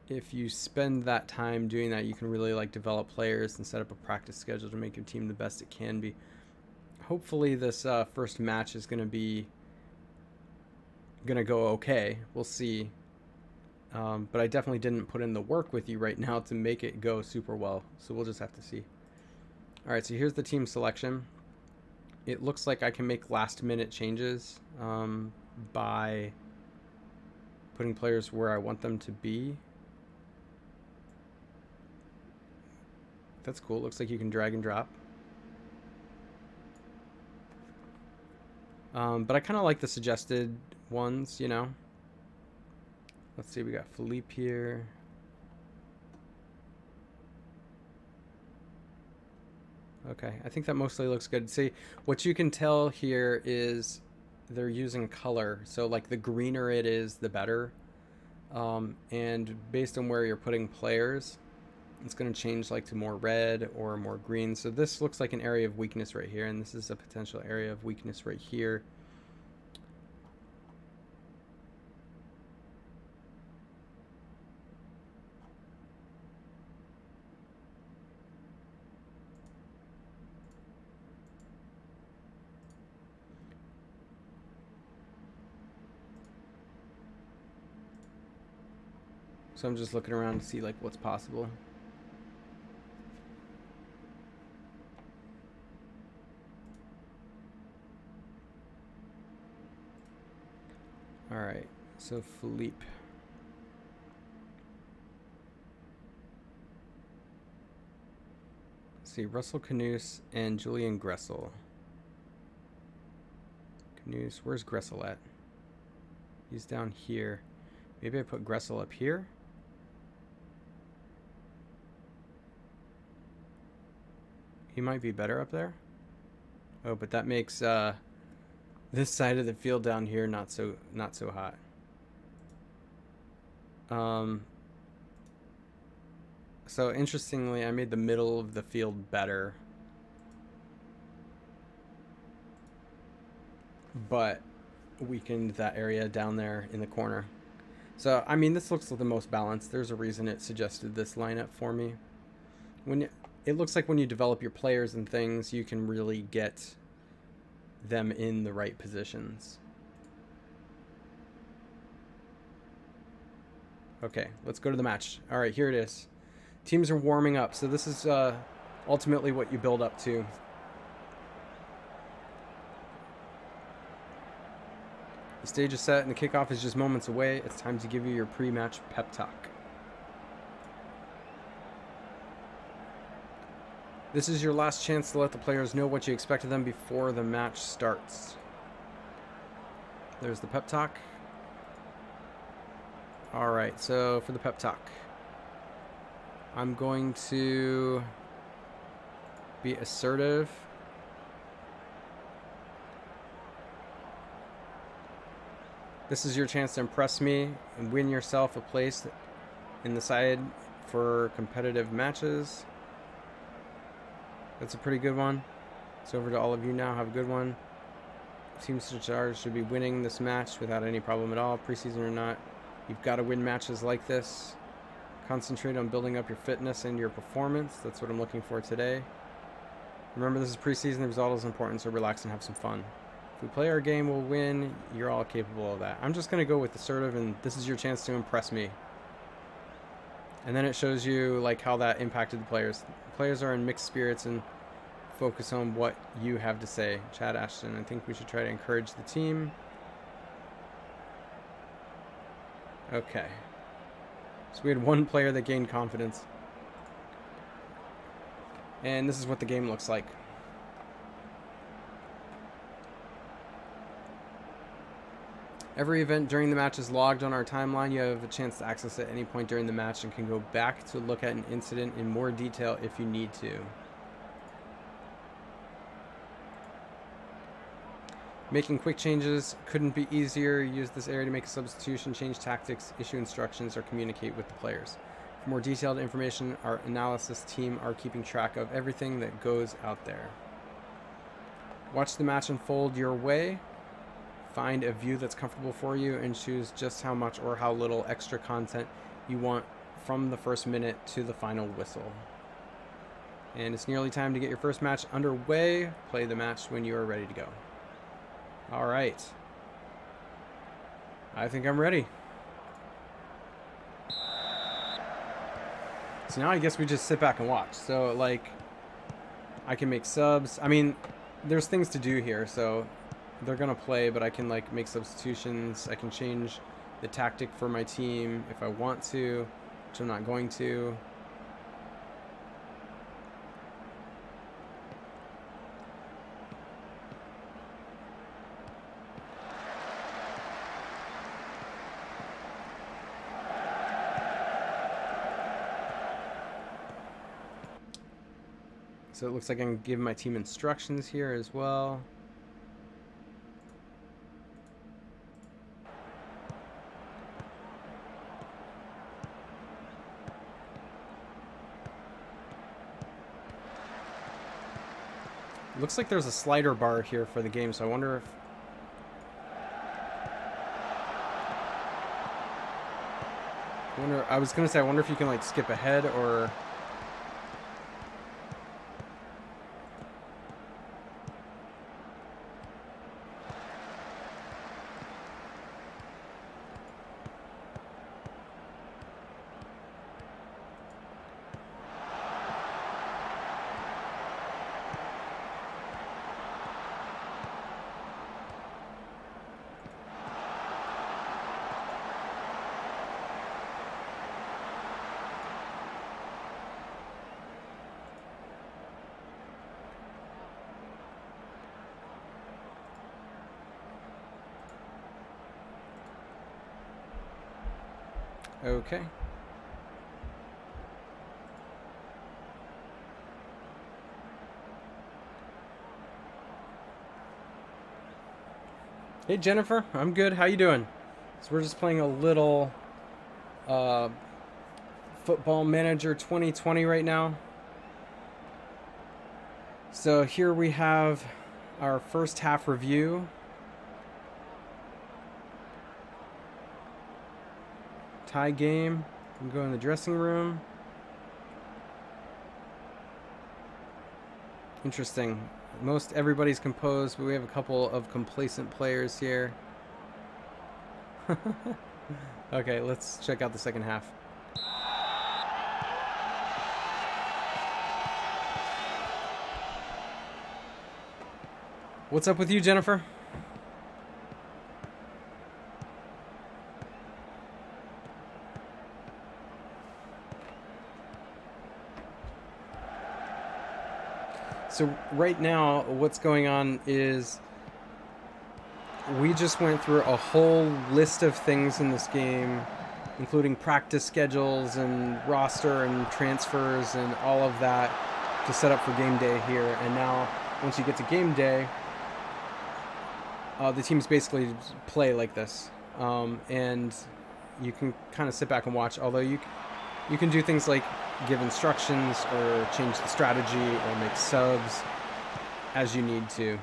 if you spend that time doing that, you can really like develop players and set up a practice schedule to make your team the best it can be. Hopefully this first match is going to go okay. We'll see. But I definitely didn't put in the work with you right now to make it go super well. So we'll just have to see. All right, so here's the team selection. It looks like I can make last minute changes by putting players where I want them to be. That's cool. Looks like you can drag and drop. But I kind of like the suggested ones, you know. Let's see, we got Philippe here. Okay, I think that mostly looks good. See, what you can tell here is they're using color. So like the greener it is, the better. And based on where you're putting players, it's going to change like to more red or more green. So this looks like an area of weakness right here, and this is a potential area of weakness right here. So I'm just looking around to see like what's possible. All right, so Philippe. Let's see, Russell Canoes and Julian Gressel. Canoes, where's Gressel at? He's down here. Maybe I put Gressel up here? He might be better up there. Oh, but that makes this side of the field down here not so hot. So interestingly, I made the middle of the field better, but weakened that area down there in the corner. So I mean, this looks like the most balanced. There's a reason it suggested this lineup for me. It looks like when you develop your players and things, you can really get them in the right positions. Okay, let's go to the match. All right, here it is. Teams are warming up, so this is ultimately what you build up to. The stage is set and the kickoff is just moments away. It's time to give you your pre-match pep talk. This is your last chance to let the players know what you expect of them before the match starts. There's the pep talk. All right, so for the pep talk, I'm going to be assertive. This is your chance to impress me and win yourself a place in the side for competitive matches. That's a pretty good one. It's over to all of you now. Have a good one. Teams in charge should be winning this match without any problem at all, preseason or not. You've got to win matches like this. Concentrate on building up your fitness and your performance. That's what I'm looking for today. Remember, this is preseason. The result is important, so relax and have some fun. If we play our game, we'll win. You're all capable of that. I'm just going to go with assertive, and this is your chance to impress me. And then it shows you like how that impacted the players. The players are in mixed spirits and focus on what you have to say. Chad Ashton, I think we should try to encourage the team. Okay. So we had one player that gained confidence. And this is what the game looks like. Every event during the match is logged on our timeline. You have a chance to access it at any point during the match and can go back to look at an incident in more detail if you need to. Making quick changes couldn't be easier. Use this area to make a substitution, change tactics, issue instructions, or communicate with the players. For more detailed information, our analysis team are keeping track of everything that goes out there. Watch the match unfold your way. Find a view that's comfortable for you and choose just how much or how little extra content you want from the first minute to the final whistle. And it's nearly time to get your first match underway. Play the match when you are ready to go. All right. I think I'm ready. So now I guess we just sit back and watch. So, like, I can make subs. I mean, there's things to do here, so they're going to play, but I can, like, make substitutions. I can change the tactic for my team if I want to, which I'm not going to. So it looks like I can give my team instructions here as well. Looks like there's a slider bar here for the game, so I wonder if... I was going to say, I wonder if you can, like, skip ahead or... Okay. Hey Jennifer, I'm good. How you doing? So we're just playing a little Football Manager 2020 right now. So here we have our first half review. Tie game. We can go in the dressing room. Interesting. Most everybody's composed, but we have a couple of complacent players here. Okay, let's check out the second half. What's up with you, Jennifer? So right now, what's going on is we just went through a whole list of things in this game, including practice schedules and roster and transfers and all of that to set up for game day here. And now, once you get to game day, the teams basically play like this. And you can kind of sit back and watch, although you can do things like give instructions or change the strategy or make subs as you need to.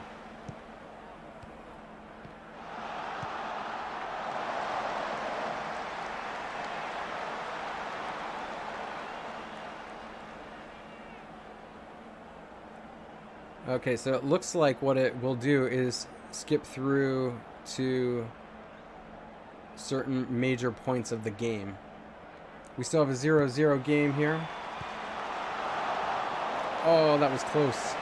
Okay, so it looks like what it will do is skip through to certain major points of the game. We still have a 0-0 game here. Oh, that was close.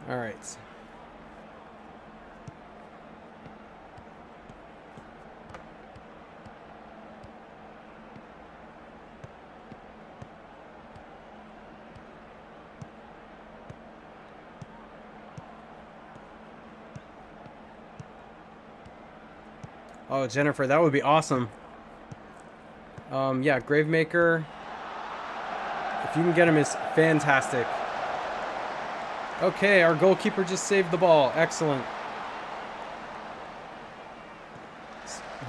All right. Oh, Jennifer, that would be awesome. Yeah, Gravemaker. If you can get him, is fantastic. Okay, our goalkeeper just saved the ball. Excellent.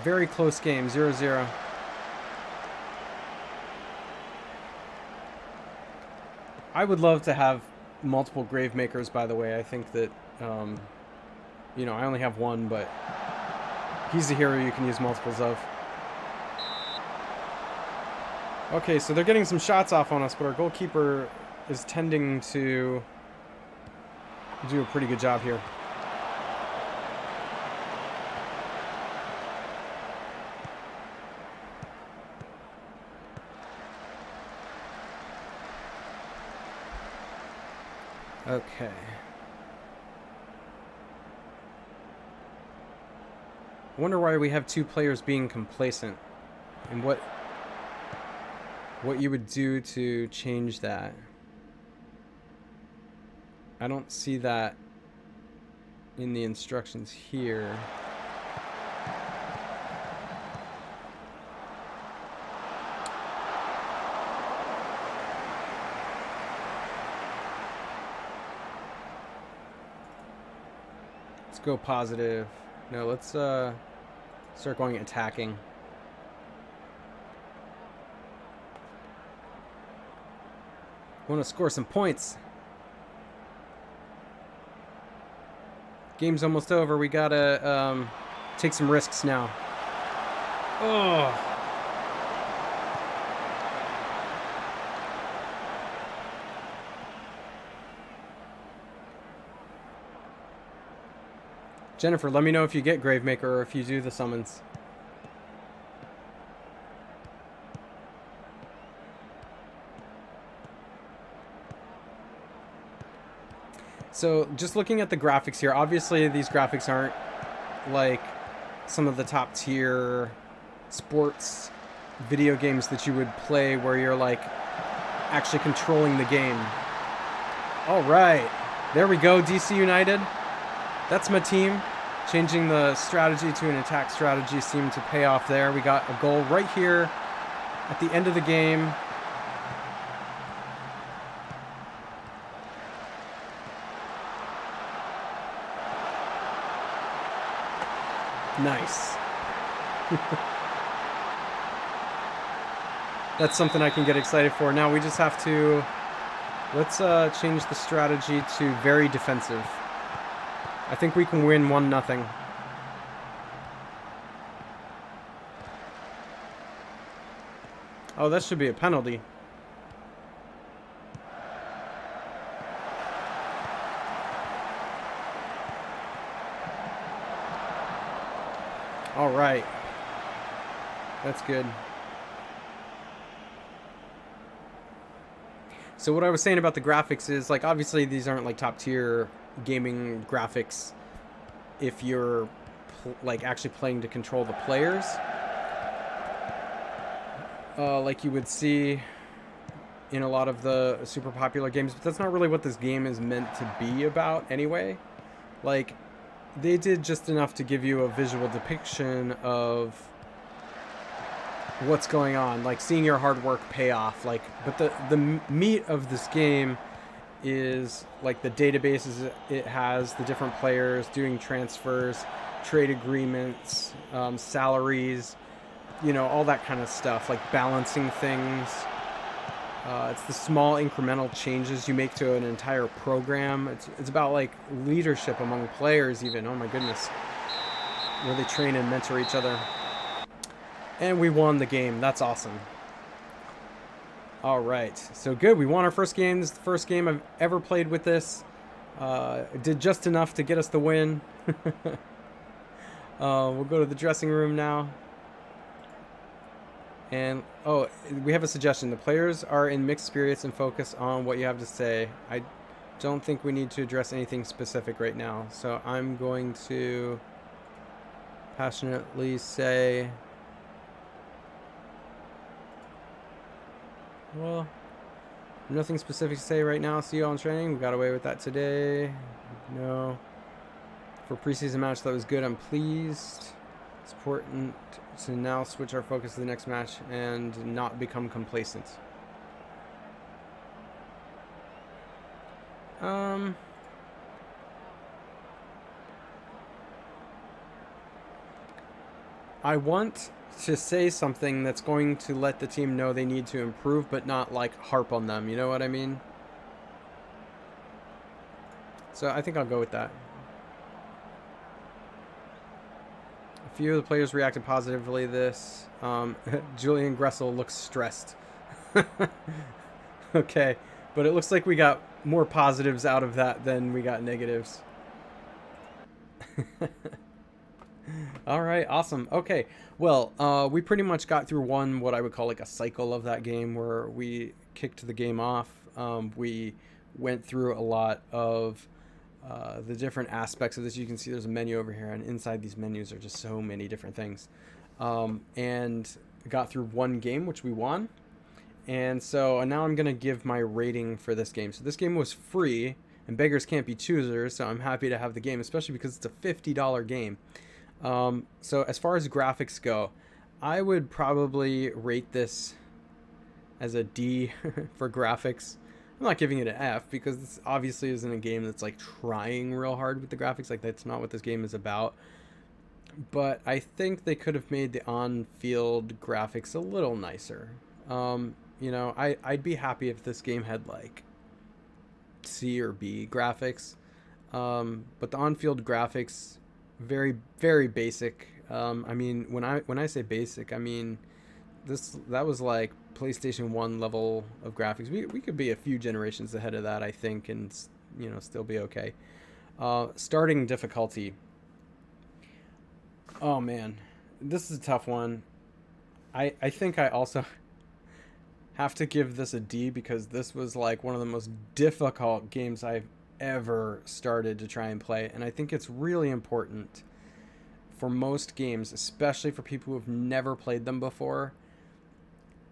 Very close game, 0-0. I would love to have multiple Gravemakers, by the way. I think that, you know, I only have one, but he's a hero you can use multiples of. Okay, so they're getting some shots off on us, but our goalkeeper is tending to do a pretty good job here. Okay. I wonder why we have two players being complacent, and what you would do to change that. I don't see that in the instructions here. Let's go positive. No, let's start going attacking. I want to score some points. Game's almost over. We gotta take some risks now. Oh. Jennifer, let me know if you get Gravemaker or if you do the summons. So just looking at the graphics here, obviously these graphics aren't like some of the top tier sports video games that you would play where you're like actually controlling the game. All right, there we go, DC United. That's my team. Changing the strategy to an attack strategy seemed to pay off there. We got a goal right here at the end of the game. Nice. That's something I can get excited for. Now we just have to... Let's change the strategy to very defensive. I think we can win 1-0. Oh, that should be a penalty. All right. That's good. So what I was saying about the graphics is, like, obviously these aren't like top tier gaming graphics if you're like actually playing to control the players, like you would see in a lot of the super popular games, but that's not really what this game is meant to be about anyway. Like, they did just enough to give you a visual depiction of what's going on, like seeing your hard work pay off, like, but the meat of this game is like the databases it has, the different players, doing transfers, trade agreements, salaries, you know, all that kind of stuff, like balancing things. It's the small incremental changes you make to an entire program. It's about like leadership among players even. Oh my goodness. Where they train and mentor each other. And we won the game. That's awesome. All right. So good. We won our first game. This is the first game I've ever played with this. It did just enough to get us the win. We'll go to the dressing room now. And, oh, we have a suggestion. The players are in mixed spirits and focus on what you have to say. I don't think we need to address anything specific right now. So I'm going to passionately say, well, nothing specific to say right now. See you all in training. We got away with that today. No. For preseason match, that was good. I'm pleased. It's important to now switch our focus to the next match and not become complacent. I want to say something that's going to let the team know they need to improve, but not like harp on them. You know what I mean? So I think I'll go with that. A few of the players reacted positively to this. Julian Gressel looks stressed. Okay, but it looks like we got more positives out of that than we got negatives. All right, awesome. Okay, well, we pretty much got through what I would call like a cycle of that game where we kicked the game off. We went through a lot of the different aspects of this. You can see there's a menu over here, and inside these menus are just so many different things. And got through one game, which we won. And so now I'm going to give my rating for this game. So this game was free, and beggars can't be choosers, so I'm happy to have the game, especially because it's a $50 game. So as far as graphics go, I would probably rate this as a D for graphics. I'm not giving it an F because this obviously isn't a game that's like trying real hard with the graphics. Like, that's not what this game is about. But I think they could have made the on-field graphics a little nicer. You know, I'd be happy if this game had like C or B graphics. But the on-field graphics, very, very basic. I mean, when I say basic, I mean that was like PlayStation 1 level of graphics. We could be a few generations ahead of that, I think, and, you know, still be okay. Starting difficulty. Oh man, this is a tough one. I think I also have to give this a D because this was like one of the most difficult games I've ever started to try and play. And I think it's really important for most games, especially for people who have never played them before,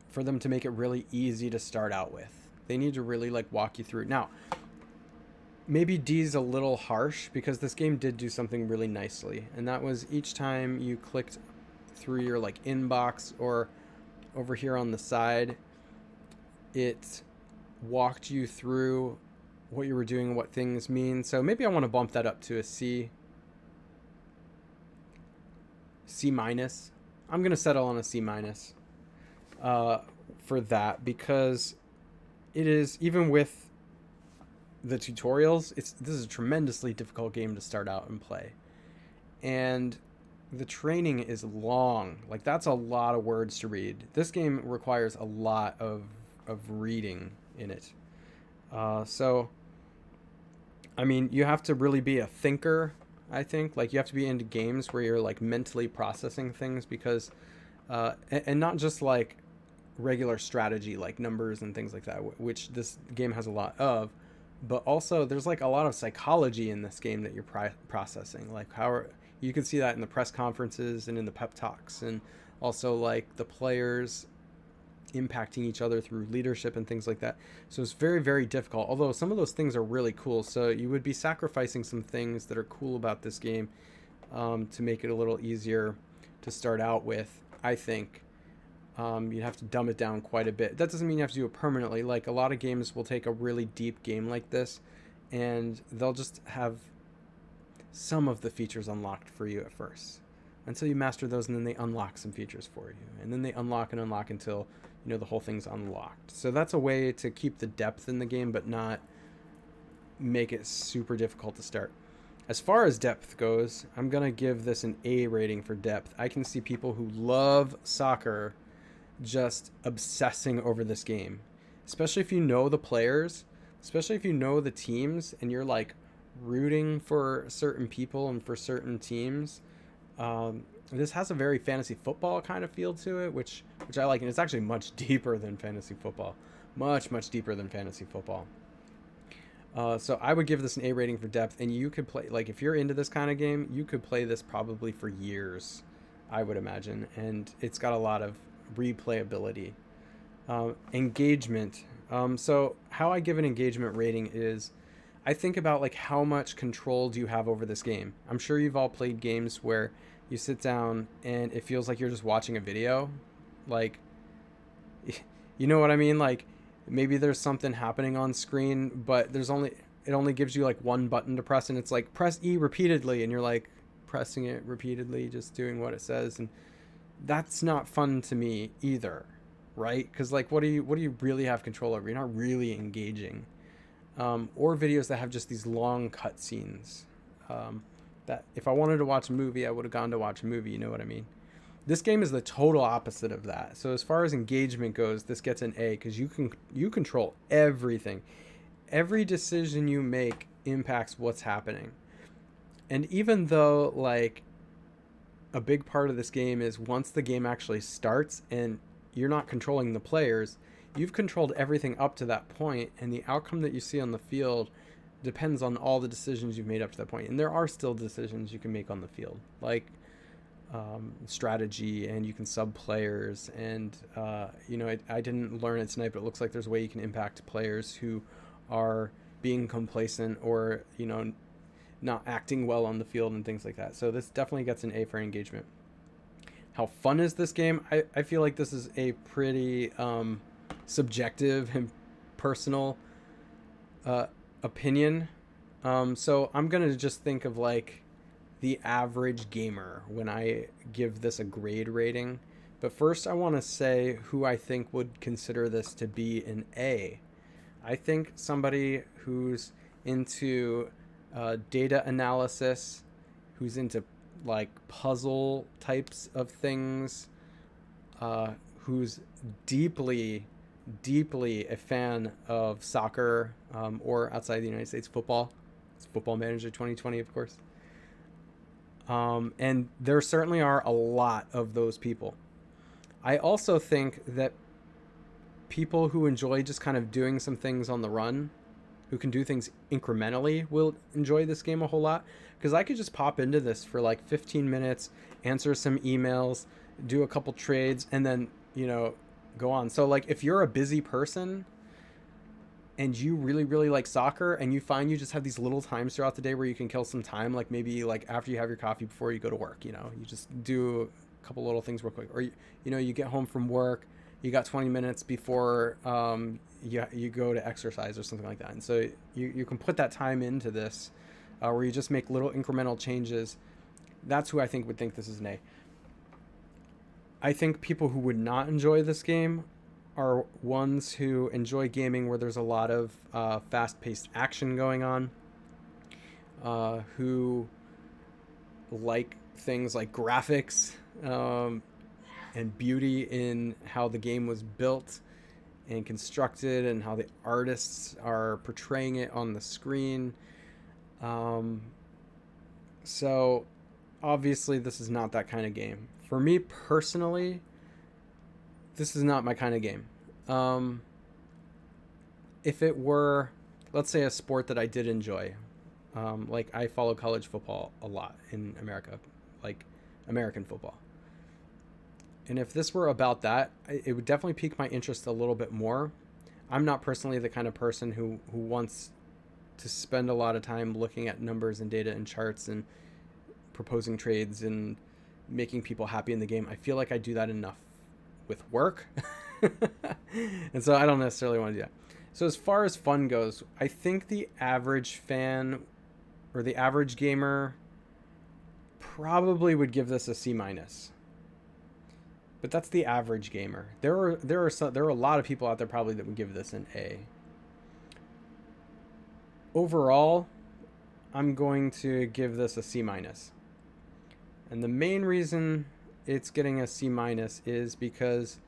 for them to make it really easy to start out with. They need to really like walk you through. Now, maybe D's a little harsh because this game did do something really nicely. And that was each time you clicked through your like inbox or over here on the side, it walked you through what you were doing and what things mean. So maybe I want to bump that up to a C minus. I'm going to settle on a C minus for that because it is, even with the tutorials, this is a tremendously difficult game to start out and play. And the training is long. Like, that's a lot of words to read. This game requires a lot of reading in it. So, I mean, you have to really be a thinker, I think. Like, you have to be into games where you're, like, mentally processing things because... and not just, like, regular strategy, like numbers and things like that, which this game has a lot of. But also, there's, like, a lot of psychology in this game that you're processing. Like, you can see that in the press conferences and in the pep talks. And also, like, the players impacting each other through leadership and things like that. So it's very, very difficult, although some of those things are really cool. So you would be sacrificing some things that are cool about this game to make it a little easier to start out with, I think. You'd have to dumb it down quite a bit. That doesn't mean you have to do it permanently. Like, a lot of games will take a really deep game like this and they'll just have some of the features unlocked for you at first until you master those, and then they unlock some features for you, and then they unlock and unlock until, you know, the whole thing's unlocked. So that's a way to keep the depth in the game but not make it super difficult to start. As far as depth goes, I'm gonna give this an A rating for depth. I can see people who love soccer just obsessing over this game, especially if you know the players, especially if you know the teams and you're like rooting for certain people and for certain teams. This has a very fantasy football kind of feel to it, which I like, and it's actually much deeper than fantasy football, much deeper than fantasy football. So I would give this an A rating for depth, and you could play, like, if you're into this kind of game, you could play this probably for years, I would imagine, and it's got a lot of replayability. Engagement. So how I give an engagement rating is, I think about, like, how much control do you have over this game. I'm sure you've all played games where you sit down and it feels like you're just watching a video. Like, you know what I mean? Like, maybe there's something happening on screen, but it only gives you like one button to press, and it's like press E repeatedly, and you're like pressing it repeatedly, just doing what it says, and that's not fun to me either, right? Because, like, what do you really have control over? You're not really engaging. Or videos that have just these long cutscenes. That if I wanted to watch a movie, I would have gone to watch a movie. You know what I mean? This game is the total opposite of that. So as far as engagement goes, this gets an A because you control everything. Every decision you make impacts what's happening. And even though, like, a big part of this game is once the game actually starts and you're not controlling the players, you've controlled everything up to that point, and the outcome that you see on the field depends on all the decisions you've made up to that point. And there are still decisions you can make on the field, like strategy, and you can sub players. And I didn't learn it tonight, but it looks like there's a way you can impact players who are being complacent or not acting well on the field and things like that. So this definitely gets an A for engagement. How fun is this game? I feel like this is a pretty subjective and personal opinion. So I'm gonna just think of like the average gamer when I give this a grade rating. But first I want to say who I think would consider this to be an A. I think somebody who's into data analysis, who's into like puzzle types of things, who's deeply a fan of soccer, or outside the United States, football. It's Football Manager 2020, of course. And there certainly are a lot of those people. I also think that people who enjoy just kind of doing some things on the run, who can do things incrementally, will enjoy this game a whole lot. Because I could just pop into this for like 15 minutes, answer some emails, do a couple trades, and then, go on. So like if you're a busy person and you really, really like soccer, and you find you just have these little times throughout the day where you can kill some time, like maybe like after you have your coffee before you go to work, you just do a couple little things real quick. Or, you get home from work, you got 20 minutes before you go to exercise or something like that. And so you can put that time into this where you just make little incremental changes. That's who I think would think this is an A. I think people who would not enjoy this game are ones who enjoy gaming where there's a lot of fast-paced action going on, who like things like graphics and beauty in how the game was built and constructed and how the artists are portraying it on the screen. So obviously this is not that kind of game. For me personally, this is not my kind of game. If it were, let's say, a sport that I did enjoy, like I follow college football a lot in America, like American football. And if this were about that, it would definitely pique my interest a little bit more. I'm not personally the kind of person who wants to spend a lot of time looking at numbers and data and charts and proposing trades and making people happy in the game. I feel like I do that enough with work. And so I don't necessarily want to do that. So as far as fun goes, I think the average fan or the average gamer probably would give this a C-. But that's the average gamer. There are a lot of people out there probably that would give this an A. Overall, I'm going to give this a C-. And the main reason it's getting a C- is because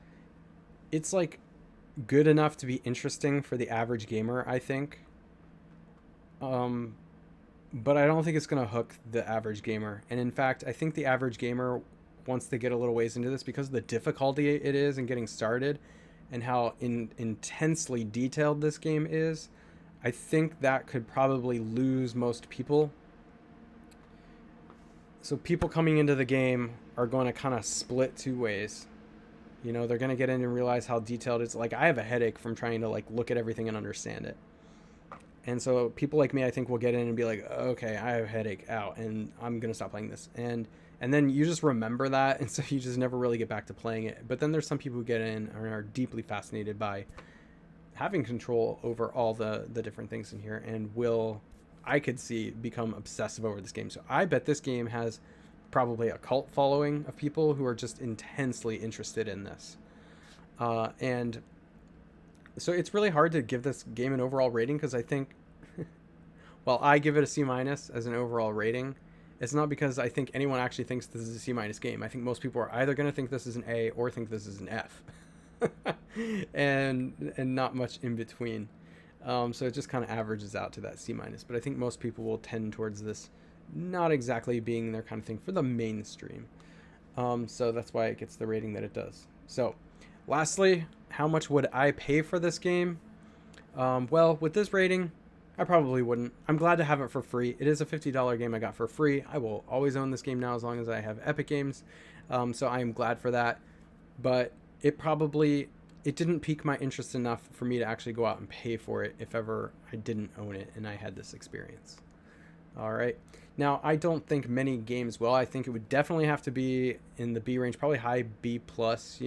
it's like good enough to be interesting for the average gamer, I think. But I don't think it's going to hook the average gamer. And in fact, I think the average gamer, once they get a little ways into this, because of the difficulty it is in getting started and how intensely detailed this game is, I think that could probably lose most people. So people coming into the game are going to kind of split two ways. They're going to get in and realize how detailed it's. Like, I have a headache from trying to like look at everything and understand it. And so people like me, I think, will get in and be like, okay, I have a headache, out, and I'm going to stop playing this. And then you just remember that, and so you just never really get back to playing it. But then there's some people who get in and are deeply fascinated by having control over all the different things in here, and will, I could see, become obsessive over this game. So I bet this game has probably a cult following of people who are just intensely interested in this. And so it's really hard to give this game an overall rating, because I think, well, I give it a C- as an overall rating. It's not because I think anyone actually thinks this is a C- game. I think most people are either going to think this is an A or think this is an F. and not much in between. So it just kind of averages out to that C-. But I think most people will tend towards this not exactly being their kind of thing for the mainstream. So that's why it gets the rating that it does. So lastly, how much would I pay for this game? Well, with this rating, I probably wouldn't. I'm glad to have it for free. It is a $50 game I got for free. I will always own this game now as long as I have Epic Games. So I am glad for that. But it didn't pique my interest enough for me to actually go out and pay for it if ever I didn't own it and I had this experience. All right. Now, I don't think many games will. I think it would definitely have to be in the B range, probably high B plus,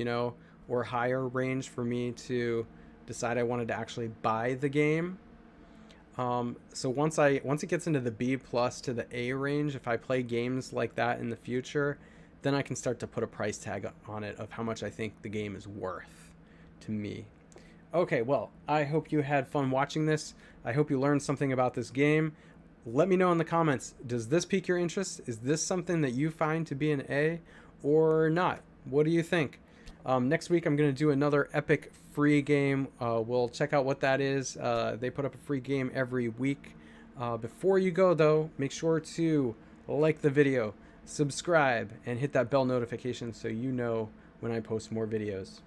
or higher range for me to decide I wanted to actually buy the game. So once it gets into the B plus to the A range, if I play games like that in the future, then I can start to put a price tag on it of how much I think the game is worth to me. Okay, well, I hope you had fun watching this. I hope you learned something about this game. Let me know in the comments, does this pique your interest? Is this something that you find to be an A or not? What do you think? Next week, I'm going to do another Epic free game. We'll check out what that is. They put up a free game every week. Before you go, though, make sure to like the video, subscribe, and hit that bell notification so you know when I post more videos.